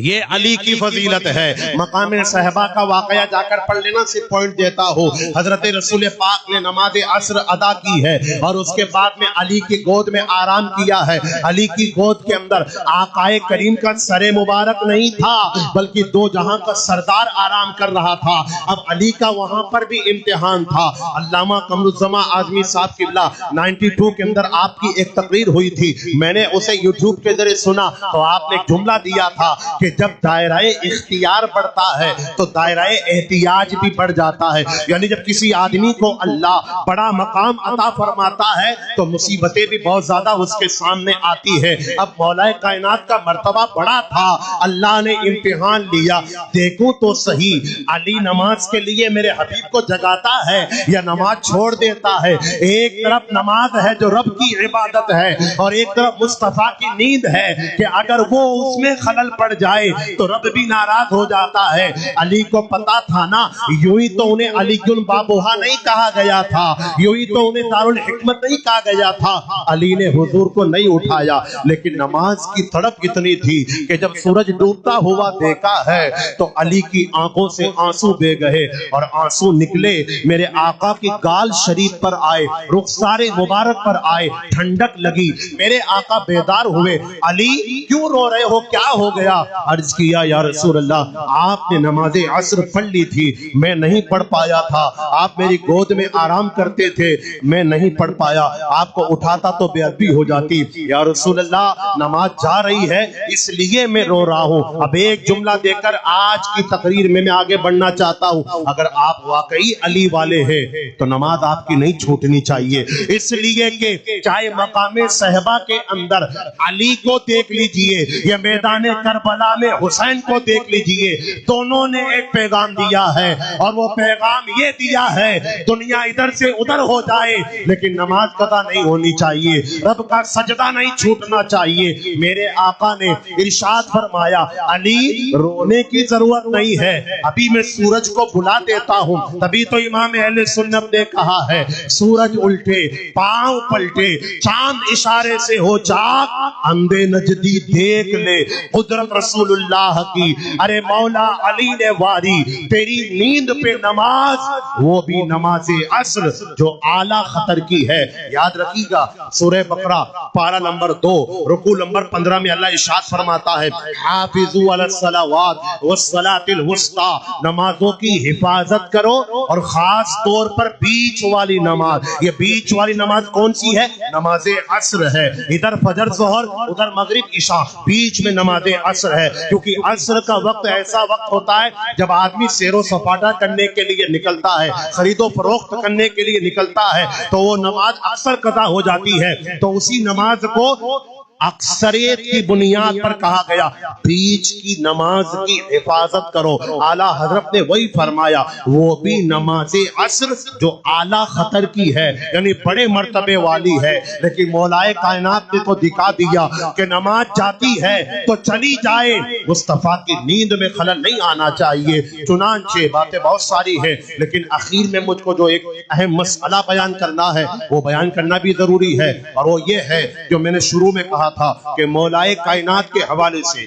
یہ علی کی فضیلت ہے۔ مقام صحابہ کا واقعہ جا کر پڑھ لینا، صرف پوائنٹ دیتا ہوں۔ حضرت رسول پاک نے نماز عصر ادا کی ہے اور اس کے بعد میں علی کی گود میں آرام کیا ہے۔ علی کی گود کے اندر آقا کریم کا سر مبارک نہیں تھا، بلکہ دو جہاں کا سردار آرام کر رہا تھا۔ اب علی کا وہاں پر بھی امتحان تھا۔ علامہ قمر الزمان اعظمی صاحب قبلہ 92 کے اندر آپ کی ایک تقریر ہوئی تھی، میں نے اسے یوٹیوب کے ذریعے سنا تو آپ نے ایک جملہ دیا تھا کہ جب دائرہ اختیار بڑھتا ہے تو دائرہ احتیاج بھی بڑھ جاتا ہے، یعنی جب کسی آدمی کو اللہ بڑا مقام عطا فرماتا ہے تو مصیبتیں بھی بہت زیادہ اس کے سامنے آتی ہے۔ اب مولا کائنات کا مرتبہ بڑا تھا، اللہ نے امتحان لیا، دیکھوں تو صحیح علی نماز کے لیے میرے حبیب کو جگاتا ہے یا نماز چھوڑ دیتا ہے۔ ایک طرف نماز ہے جو رب کی عبادت ہے اور ایک طرف مصطفیٰ کی نیند ہے کہ اگر وہ اس میں خلل پڑ جائے تو رب بھی ناراض ہو جاتا ہے۔ علی کو پتا تھا نا، یوں ہی تو انہیں علی گن بابوہا نہیں کہا گیا تھا، یوں ہی تو انہیں دارالحکمت نہیں کہا گیا تھا۔ علی نے حضور کو نہیں اٹھایا، لیکن نماز کی تڑپ اتنی تھی کہ جب سورج ڈوبتا ہوا دیکھا ہے تو علی کی آنکھوں سے آنسو بہ گئے اور آنسو نکلے میرے آقا کی گال شریف پر آئے، رخسار مبارک پر آئے، ٹھنڈک لگی۔ میرے آقا بیدار ہوئے، علی کیوں رو رہے ہو، کیا ہو گیا؟ عرض کیا یا رسول اللہ آپ نے نماز عصر پڑھ لی تھی، میں نہیں پڑھ پایا تھا، آپ میری گود میں آرام کرتے تھے، میں نہیں پڑھ پایا، آپ کو اٹھاتا تو بے ادبی ہو جاتی۔ یا رسول اللہ نماز جا رہی ہے اس لیے میں رو رہا ہوں۔ اب ایک جملہ دے کر آج کی تقریر میں آگے بڑھنا چاہتا ہوں، اگر آپ واقعی علی والے ہیں تو نماز آپ کی نہیں چھوٹنی چاہیے، اس لیے کہ چاہے مقام صحابہ کے اندر علی کو دیکھ لیجئے یا میدان کربلا کربلا میں حسین کو دیکھ لیجئے، دونوں نے ایک پیغام دیا ہے، اور وہ پیغام یہ دیا ہے دنیا ادھر سے ادھر ہو جائے لیکن نماز قضا نہیں ہونی چاہیے، رب کا سجدہ نہیں چھوٹنا چاہیے۔ میرے آقا نے ارشاد فرمایا علی رونے کی ضرورت نہیں ہے، ابھی میں سورج کو بلا دیتا ہوں۔ تبھی تو امام اہل سنت نے کہا ہے سورج الٹے پاؤں پلٹے چاند اشارے سے ہو جاگ، اندھے نجدی دیکھ لے قدرت رسول اللہ کی۔ ارے مولا علی نے واری تیری نیند پہ نماز، وہ بھی نماز عصر جو اعلیٰ خطر کی ہے۔ یاد رکھیے گا سورہ بقرہ پارہ نمبر 2 رکوع نمبر 15 میں اللہ ارشاد فرماتا ہے حافظوا علی الصلوات والصلاۃ الوسطی، نمازوں کی حفاظت کرو اور خاص طور پر بیچ والی نماز۔ یہ بیچ والی نماز کون سی ہے؟ نماز عصر ہے۔ ادھر فجر ظہر ادھر مغرب عشاء، بیچ میں نماز عصر ہے، کیونکہ عصر کا وقت ایسا وقت ہوتا ہے جب آدمی سیر و سپاٹا کرنے کے لیے نکلتا ہے، خرید و فروخت کرنے کے لیے نکلتا ہے، تو وہ نماز اکثر قضا ہو جاتی ہے۔ تو اسی نماز کو اکثریت کی بنیاد پر کہا گیا بیچ کی نماز کی حفاظت کرو۔ اعلیٰ حضرت نے وہی فرمایا وہ بھی نماز عصر جو اعلیٰ خطر کی ہے، یعنی بڑے مرتبے والی ہے، لیکن مولائے کائنات نے تو دکھا دیا کہ نماز جاتی ہے تو چلی جائے، مصطفیٰ کی نیند میں خلل نہیں آنا چاہیے۔ چنانچہ باتیں بہت ساری ہیں لیکن اخیر میں مجھ کو جو ایک اہم مسئلہ بیان کرنا ہے وہ بیان کرنا بھی ضروری ہے، اور وہ یہ ہے جو میں نے شروع میں کہا تھا کہ مولائے کائنات کے حوالے سے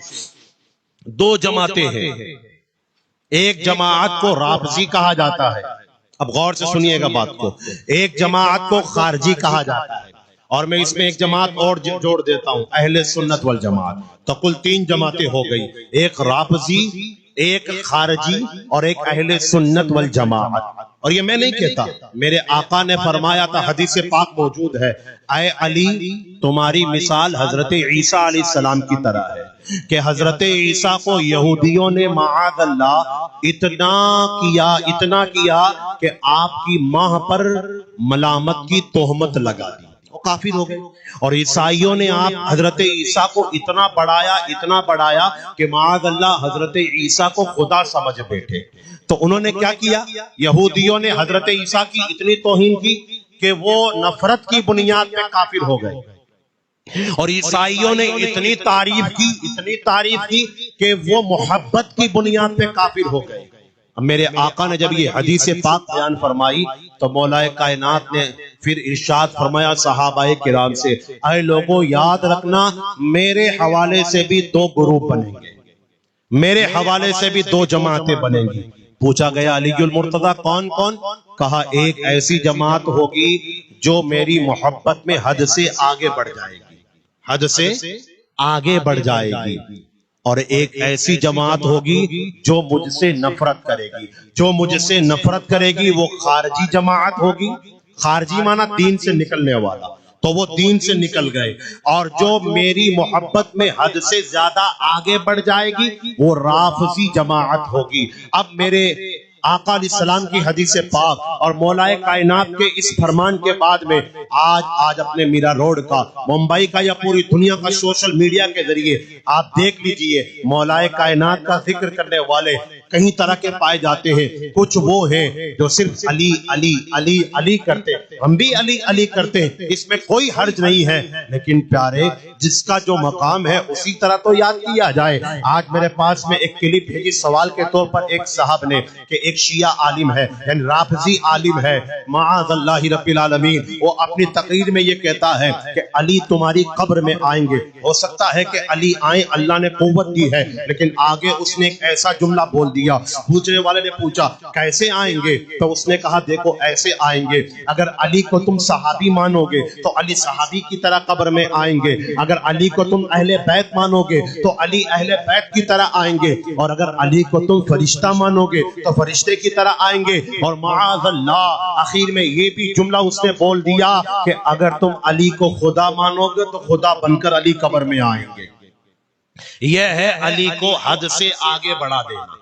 دو جماعتیں ہیں۔ ایک جماعت کو رافضی کہا جاتا ہے، اب غور سے سنیے گا بات کو، ایک جماعت کو خارجی کہا جاتا ہے، اور میں اس میں ایک جماعت اور جوڑ دیتا ہوں اہل سنت والجماعت، تو کل 3 جماعتیں ہو گئی، ایک رافضی، ایک خارجی اور ایک اہل سنت والجماعت۔ اور یہ میں نہیں کہتا، میرے آقا نے فرمایا تھا، حدیث پاک موجود ہے، اے علی تمہاری مثال حضرت عیسیٰ علیہ السلام کی طرح ہے کہ حضرت عیسیٰ کو یہودیوں نے معاذ اللہ اتنا کیا کہ آپ کی ماں پر ملامت کی تہمت لگا دی، وہ کافر ہو گئے۔ اور عیسائیوں نے آپ حضرت عیسیٰ کو اتنا بڑھایا کہ معاذ اللہ حضرت عیسیٰ کو خدا سمجھ بیٹھے۔ تو انہوں نے کیا کیا؟ یہودیوں نے حضرت عیسیٰ کی اتنی توہین کی کہ وہ نفرت کی بنیاد پہ کافر ہو گئے، اور عیسائیوں نے اتنی تعریف کی کہ وہ محبت کی بنیاد پہ کافر ہو گئے۔ میرے آقا نے جب یہ حدیث پاک بیان فرمائی تو مولا کائنات نے پھر ارشاد فرمایا صحابہ کرام سے، اے لوگوں یاد رکھنا میرے حوالے سے بھی 2 گروپ بنیں گے، میرے حوالے سے بھی 2 جماعتیں بنیں گی۔ پوچھا گیا علی المرتضیٰ کون کون؟ کہا ایک ایسی جماعت ہوگی جو میری محبت میں حد سے آگے بڑھ جائے گی، حد سے آگے بڑھ جائے گی، اور ایک ایسی جماعت ہوگی جو مجھ سے نفرت کرے گی، جو مجھ سے نفرت کرے گی وہ خارجی جماعت ہوگی۔ خارجی معنی دین سے نکلنے والا، تو وہ دین سے نکل گئے، اور جو میری محبت میں حد سے زیادہ آگے بڑھ جائے گی وہ رافضی جماعت ہوگی۔ اب میرے آقا علیہ السلام کی حدیث پاک اور مولائے کائنات کے اس فرمان کے بعد میں آج اپنے میرا روڈ کا، ممبئی کا یا پوری دنیا کا سوشل میڈیا کے ذریعے آپ دیکھ لیجئے مولائے کائنات کا ذکر کرنے والے کئی طرح کے پائے جاتے ہیں۔ کچھ وہ ہیں جو صرف علی علی علی علی کرتے، ہم بھی علی علی کرتے ہیں، اس میں کوئی حرج نہیں ہے، لیکن پیارے جس کا جو مقام ہے اسی طرح تو یاد کیا جائے۔ آج میرے پاس میں ایک کلپ بھیجی سوال کے طور پر ایک صاحب نے کہ ایک شیعہ عالم ہے، یعنی رافضی عالم ہے، معاذ اللہ رب العالمین، وہ اپنی تقریر میں یہ کہتا ہے کہ علی تمہاری قبر میں آئیں گے۔ ہو سکتا ہے کہ علی آئیں، اللہ نے قوت دی ہے، لیکن آگے اس نے ایک ایسا جملہ بول دیا، پوچھنے والے نے پوچھا کیسے آئیں گے؟ تو اس نے کہا دیکھو ایسے آئیں گے، اگر علی کو تم صحابی مانو گے تو علی صحابی کی طرح قبر میں آئیں گے، اگر علی کو تم اہل بیت مانو گے تو علی اہل بیت کی طرح آئیں گے، اور اگر علی کو تم فرشتہ مانو گے تو فرشتے کی طرح آئیں گے۔ اور معاذ اللہ آخر میں یہ بھی جملہ اس نے بول دیا کہ اگر تم علی کو خدا مانو گے تو خدا بن کر علی قبر میں آئیں گے۔ یہ ہے علی کو حد سے آگے بڑھا دینا،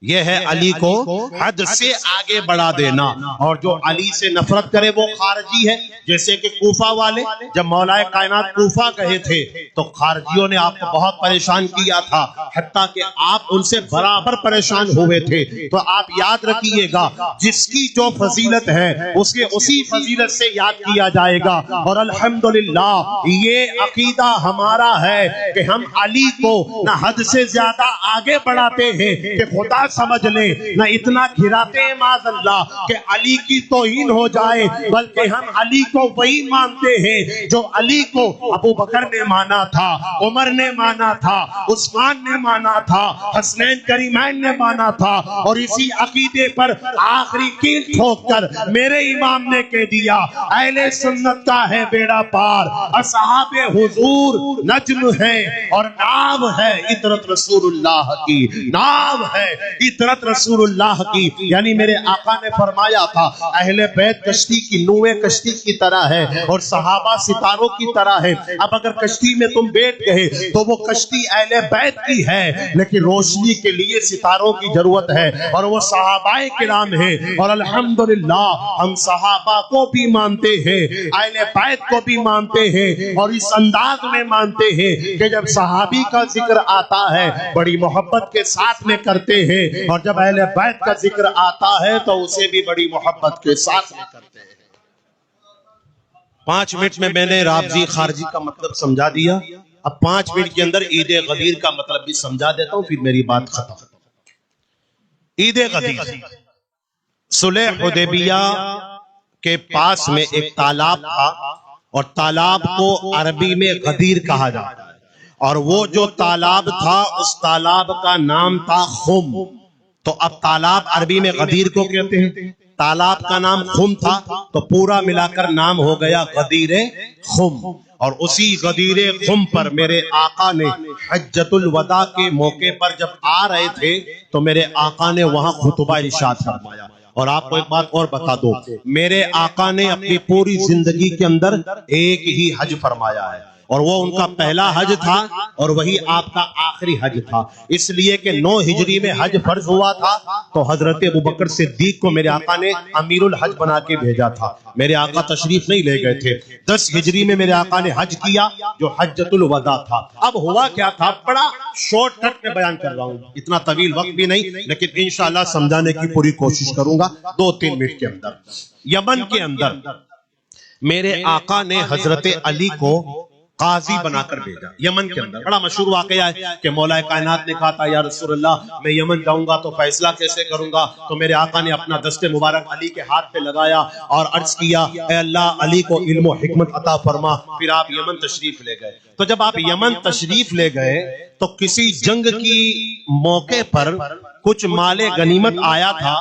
یہ ہے علی کو حد سے آگے بڑھا دینا، اور جو علی سے نفرت کرے وہ خارجی ہے۔ جیسے کہ کوفہ والے جب مولا کائنات کوفہ گئے تھے تو خارجیوں نے آپ کو بہت پریشان کیا تھا، حتیٰ کہ آپ ان سے برابر پریشان ہوئے تھے۔ تو آپ یاد رکھیے گا، جس کی جو فضیلت ہے اس کے اسی فضیلت سے یاد کیا جائے گا۔ اور الحمدللہ یہ عقیدہ ہمارا ہے کہ ہم علی کو نہ حد سے زیادہ آگے بڑھاتے ہیں کہ خدا سمجھ لیں، نہ اتنا گھراتے ہیں معاذ اللہ کہ علی کی توہین ہو جائے، بلکہ ہم علی کو وہی مانتے ہیں جو علی کو ابو بکر نے مانا تھا، عمر نے مانا تھا، عثمان نے مانا تھا، حسنین کریمین نے مانا تھا۔ اور اسی عقیدے پر آخری کیل ٹھوک کر میرے امام نے کہہ دیا اہل سنت کا ہے بیڑا پار، اصحاب حضور نجم ہے اور ناو ہے عطرت رسول اللہ کی، ناو ہے عطرت رسول اللہ کی۔ یعنی میرے آقا نے فرمایا تھا اہل بیت کشتی کی نوے کشتی کی طرح ہے اور صحابہ ستاروں کی طرح ہے۔ اب اگر کشتی میں تم بیٹھ گئے تو وہ کشتی اہل بیت کی ہے، لیکن روشنی کے لیے ستاروں کی ضرورت ہے اور وہ صحابہ کرام ہیں۔ اور الحمدللہ ہم صحابہ کو بھی مانتے ہیں، اہل بیت کو بھی مانتے ہیں، اور اس انداز میں مانتے ہیں کہ جب صحابی کا ذکر آتا ہے بڑی محبت کے ساتھ میں کرتے ہیں، اور جب اہل بیت کا ذکر آتا ہے تو اسے بھی بڑی محبت کے ساتھ میں کرتے ہیں۔ 5 منٹ میں نے رابضی خارجی کا مطلب سمجھا دیا، اب 5 منٹ کے اندر عید غدیر کا مطلب بھی سمجھا دیتا ہوں، پھر میری بات ختم۔ عید غدیر صلح حدیبیہ کے پاس میں ایک تالاب تھا، اور تالاب کو عربی میں غدیر کہا جاتا ہے، اور وہ جو تالاب تھا اس تالاب کا نام تھا خم۔ تو اب تالاب عربی میں غدیر کو کہتے ہیں، تالاب کا نام خم تھا تو پورا ملا کر نام ہو گیا غدیر خم۔ اور اسی غدیر خم پر میرے آقا نے حجۃ الوداع کے موقع پر جب آ رہے تھے تو میرے آقا نے وہاں خطبہ ارشاد فرمایا۔ اور آپ کو ایک بات اور بتا دو، میرے آقا نے اپنی پوری زندگی کے اندر ایک ہی حج فرمایا ہے، اور وہ ان کا پہلا حج تھا اور وہی آپ کا آخری حج تھا، اس لیے کہ 9 ہجری میں حج فرض ہوا تھا تو حضرت ابوبکر صدیق کو میرے آقا نے امیر الحج بنا کے بھیجا تھا۔ میرے آقا تشریف نہیں لے گئے تھے۔ 10 ہجری میں میرے آقا نے حج کیا جو حجۃ الوداع تھا۔ اب ہوا کیا تھا، بڑا شارٹ کٹ میں بیان کر رہا ہوں، اتنا طویل وقت بھی نہیں، لیکن انشاءاللہ سمجھانے کی پوری کوشش کروں گا 2-3 منٹ کے اندر۔ یمن کے اندر میرے آقا نے حضرت علی کو قاضی بنا کر بھیجا۔ یمن کے اندر بڑا مشہور واقعہ ہے کہ مولا کائنات نے کہا تھا یا رسول اللہ میں یمن جاؤں گا تو فیصلہ کیسے کروں گا، تو میرے آقا نے اپنا دست مبارک علی کے ہاتھ پہ لگایا اور عرض کیا اے اللہ علی کو علم و حکمت عطا فرما۔ پھر آپ یمن تشریف لے گئے۔ تو جب آپ یمن تشریف لے گئے تو کسی جنگ کی موقع پر کچھ مال غنیمت آیا تھا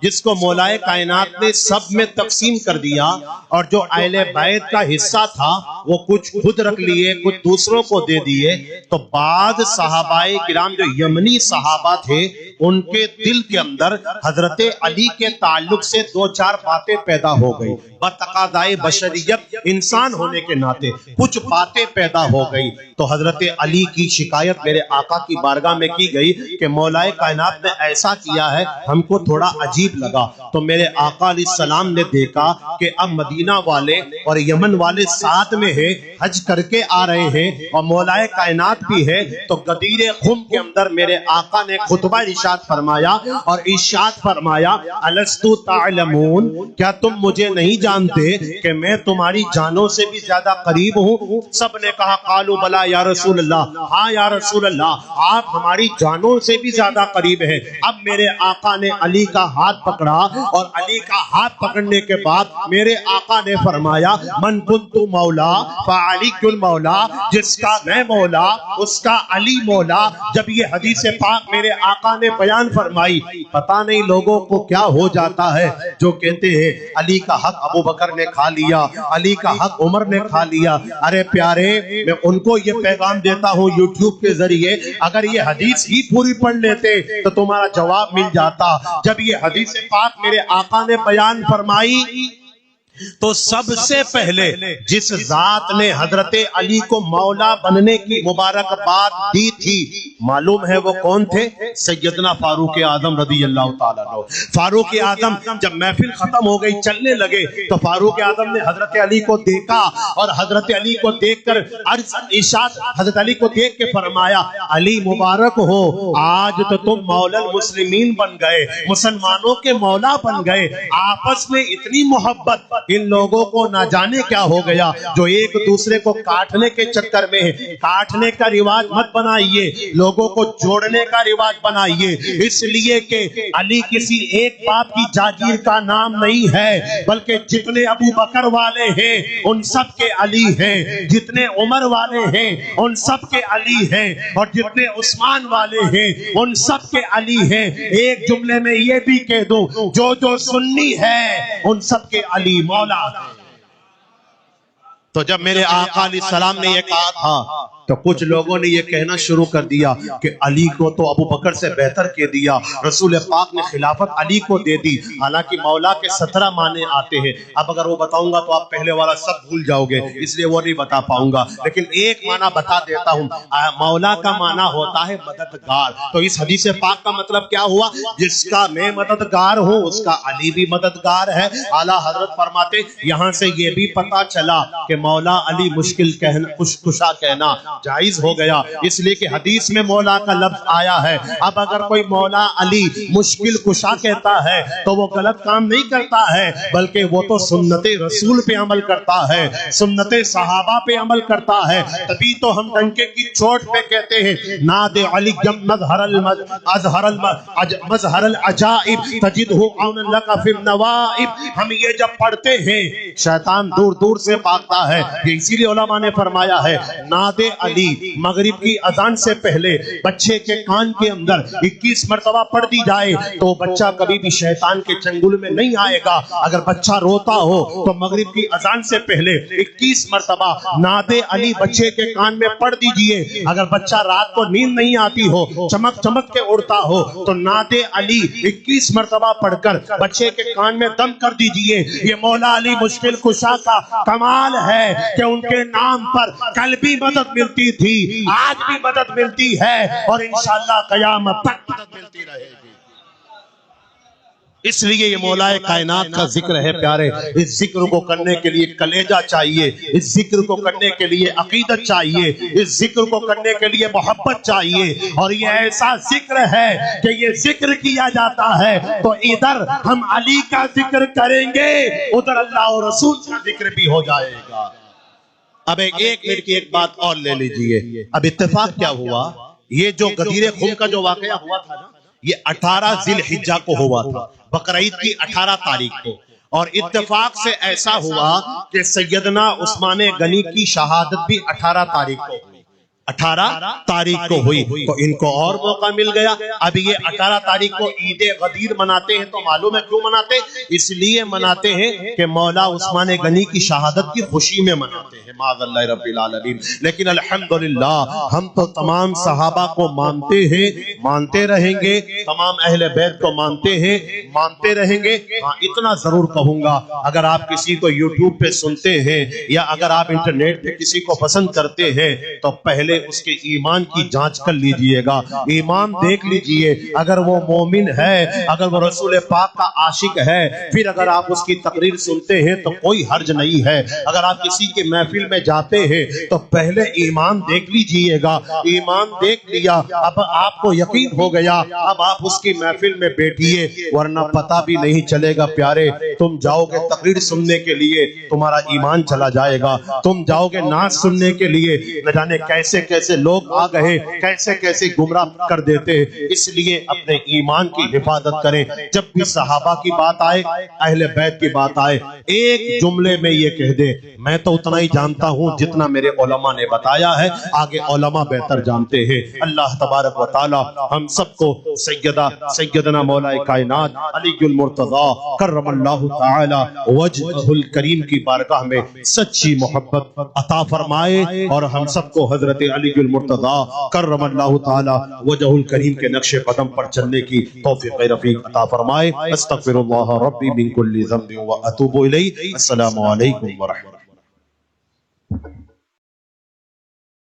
جس کو مولا کائنات نے سب میں تقسیم کر دیا، اور جو اہل بیت کا حصہ تھا وہ کچھ خود رکھ لیے، کچھ دوسروں کو دے دیے۔ تو بعض صحابہ کرام جو یمنی صحابہ تھے ان کے دل کے اندر حضرت علی کے تعلق سے 2-4 باتیں پیدا ہو گئی، بتقاضائے بشریت انسان ہونے کے ناطے کچھ باتیں پیدا ہو گئی۔ تو حضرت علی کی شکایت میرے آقا کی بارگاہ میں کی گئی کہ مولا کائنات نے ایسا کیا ہے ہم کو تھوڑا عجیب لگا۔ تو میرے آقا علیہ السلام نے دیکھا کہ اب مدینہ والے اور یمن والے ساتھ میں ہیں، حج کر کے آ رہے ہیں اور مولا کائنات بھی ہے، تو غدیر خم کے اندر میرے آقا نے خطبہ ارشاد فرمایا اور ارشاد فرمایا الستو تعلمون، کیا تم مجھے نہیں جانتے کہ میں تمہاری جانوں سے بھی زیادہ قریب ہوں؟ سب نے کہا قالوا بلا یا رسول اللہ، ہاں یا رسول اللہ آپ ہماری جانوں سے بھی زیادہ قریب ہیں۔ اب میرے آقا نے علی کا ہاتھ پکڑا اور علی کا ہاتھ پکڑنے کے بعد میرے آقا نے فرمایا من کنت مولا فعلی المولا، جس کا میں مولا اس کا علی مولا۔ جب یہ حدیث پاک میرے آقا نے بیان فرمائی، پتہ نہیں لوگوں کو کیا ہو جاتا ہے جو کہتے ہیں علی کا حق ابو بکر نے کھا لیا، علی کا حق عمر نے کھا لیا۔ ارے پیارے، میں ان کو یہ پیغام دیتا ہوں یوٹیوب کے ذریعے، اگر یہ حدیث ہی پوری پڑھ لیتے تو تمہارا جواب مل جاتا۔ جب یہ حدیث پاک میرے آقا نے بیان فرمائی تو سب سے پہلے جس ذات نے حضرت علی کو مولا بننے کی مبارکباد دی تھی معلوم ہے وہ کون تھے؟ سیدنا فاروق اعظم رضی اللہ تعالیٰ عنہ۔ فاروق اعظم جب محفل ختم ہو گئی چلنے لگے تو فاروق اعظم نے حضرت علی کو دیکھا اور حضرت علی کو دیکھ کر ارشاد حضرت علی کو دیکھ کے فرمایا علی مبارک ہو، آج تو تم مولا المسلمین بن گئے، مسلمانوں کے مولا بن گئے۔ آپس میں اتنی محبت ان لوگوں کو نہ جانے کیا ہو گیا جو ایک دوسرے کو کاٹنے کے چکر میں کاٹنے کا رواج مت بنائیے، لوگوں کو جوڑنے کا رواج بنائیے، اس لیے کہ علی کسی ایک باپ کی جاگیر کا نام نہیں ہے، بلکہ جتنے ابو بکر والے ہیں ان سب کے علی ہیں، جتنے عمر والے ہیں ان سب کے علی ہیں، اور جتنے عثمان والے ہیں ان سب کے علی ہیں۔ ایک جملے میں یہ بھی کہہ دو جو سنی ہے ان سب کے علی مولا ہیں۔ تو جب میرے آقا علیہ السلام نے یہ کہا تھا تو کچھ لوگوں نے یہ کہنا شروع کر دیا کہ علی کو تو ابو بکر سے بہتر کہہ دیا، رسول پاک نے خلافت علی کو دے دی، حالانکہ مولا کے 17 معنی آتے ہیں۔ اب اگر وہ بتاؤں گا تو آپ پہلے والا سب بھول جاؤ گے، اس لیے وہ نہیں بتا پاؤں گا، لیکن ایک معنی بتا دیتا ہوں۔ مولا کا معنی ہوتا ہے مددگار۔ تو اس حدیث پاک کا مطلب کیا ہوا؟ جس کا میں مددگار ہوں اس کا علی بھی مددگار ہے۔ اعلیٰ حضرت فرماتے یہاں سے یہ بھی پتا چلا کہ مولا علی مشکل کہنا کشا کہنا جائز ہو گیا، اس لیے کہ حدیث میں مولا کا لفظ آیا ہے۔ اب اگر کوئی مولا علی مشکل کشا کہتا ہے تو وہ غلط کام نہیں کرتا ہے، بلکہ وہ تو سنت رسول پہ عمل کرتا ہے، سنت صحابہ پہ عمل کرتا ہے۔ تبھی تو ہم ڈنکے کی چوٹ پہ کہتے ہیں ناد علی مظہر العجائب تجدہ عونا لک فی النوائب۔ ہم یہ جب پڑھتے ہیں شیطان دور دور سے بھاگتا ہے، اسی لیے علماء نے فرمایا ہے ناد علی مغرب کی اذان سے پہلے بچے کے کان کے اندر 21 مرتبہ پڑھ دی جائے تو بچہ کبھی بھی شیطان کے چنگل میں نہیں آئے گا۔ اگر بچہ روتا ہو تو مغرب کی اذان سے پہلے 21 مرتبہ ناد علی بچے کے کان میں پڑھ دیجئے۔ اگر بچہ رات کو نیند نہیں آتی ہو، چمک چمک کے اڑتا ہو تو ناد علی 21 مرتبہ پڑھ کر بچے کے کان میں دم کر دیجئے۔ یہ مولا علی مشکل کشا کا کمال ہے کہ ان کے نام پر کل بھی مدد ملتی تھی، آج بھی مدد ملتی ہے، اور انشاءاللہ قیامت تک مدد ملتی رہے گی۔ اس لیے یہ مولا کائنات کا ذکر ہے پیارے۔ اس ذکر کو کرنے کے لیے کلیجہ چاہیے، اس ذکر کو کرنے کے لیے عقیدت چاہیے، اس ذکر کو کرنے کے لیے محبت چاہیے، اور یہ ایسا ذکر ہے کہ یہ ذکر کیا جاتا ہے تو ادھر ہم علی کا ذکر کریں گے، ادھر اللہ اور رسول کا ذکر بھی ہو جائے گا۔ اب ایک منٹ کی ایک بات اور لے لیجئے۔ اب اتفاق کیا ہوا؟ یہ جو غدیر خم کا جو واقعہ ہوا تھا نا، یہ 18 ذی الحجہ کو ہوا تھا، بقرعید کی 18 تاریخ کو، اور اتفاق سے ایسا ہوا کہ سیدنا عثمان غنی کی شہادت بھی 18 تاریخ کو ہوئی، 18 تاریخ کو ہوئی، تو ان کو اور موقع مل گیا۔ اب یہ 18 تاریخ کو عید غدیر مناتے ہیں، تو معلوم ہے کیوں مناتے؟ اس لیے مناتے ہیں کہ مولا عثمان غنی کی شہادت کی خوشی میں مناتے ہیں، معاذ اللہ رب العالمین۔ لیکن الحمدللہ ہم تو تمام صحابہ کو مانتے ہیں، مانتے رہیں گے، تمام اہل بیت کو مانتے ہیں، مانتے رہیں گے۔ ہاں اتنا ضرور کہوں گا، اگر آپ کسی کو یوٹیوب پہ سنتے ہیں یا اگر آپ انٹرنیٹ پہ کسی کو پسند کرتے ہیں تو پہلے اس کے ایمان کی جانچ کر لیجئے گا، ایمان دیکھ لیجئے۔ اگر وہ مومن ہے، اگر وہ رسول پاک کا عاشق ہے، پھر اگر آپ اس کی تقریر سنتے ہیں تو کوئی حرج نہیں ہے۔ اگر آپ کسی کے محفل میں جاتے ہیں تو پہلے ایمان دیکھ لیجئے گا، ایمان دیکھ لیا اب آپ کو یقین ہو گیا، اب آپ اس کی محفل میں بیٹھیے، ورنہ پتہ بھی نہیں چلے گا پیارے۔ تم جاؤ گے تقریر سننے کے لیے تمہارا ایمان چلا جائے گا، تم جاؤ گے نعت سننے کے لیے نہ جانے کیسے کیسے لوگ آ گئے، کیسے کیسے گمراہ کر دیتے۔ اس لیے اپنے ایمان کی حفاظت کریں۔ جب بھی صحابہ کی بات آئے، اہل بیت کی بات آئے، ایک جملے میں یہ کہہ دے میں تو اتنا ہی جانتا ہوں جتنا میرے علماء نے بتایا ہے، آگے علماء بہتر جانتے ہیں۔ اللہ تبارک و تعالی ہم سب کو سیدنا مولا کائنات علی المرتضی کرم اللہ تعالی وجہہ الکریم کی بارگاہ میں سچی محبت عطا فرمائے، اور ہم سب کو حضرت علی المرتضی کرم اللہ تعالی وجہہ الکریم کے نقش قدم پر چلنے کی توفیق رفیق عطا فرمائے۔ استغفر اللہ ربی من کل ذنب و اتوب الیہ۔ السلام علیکم ورحمۃ اللہ۔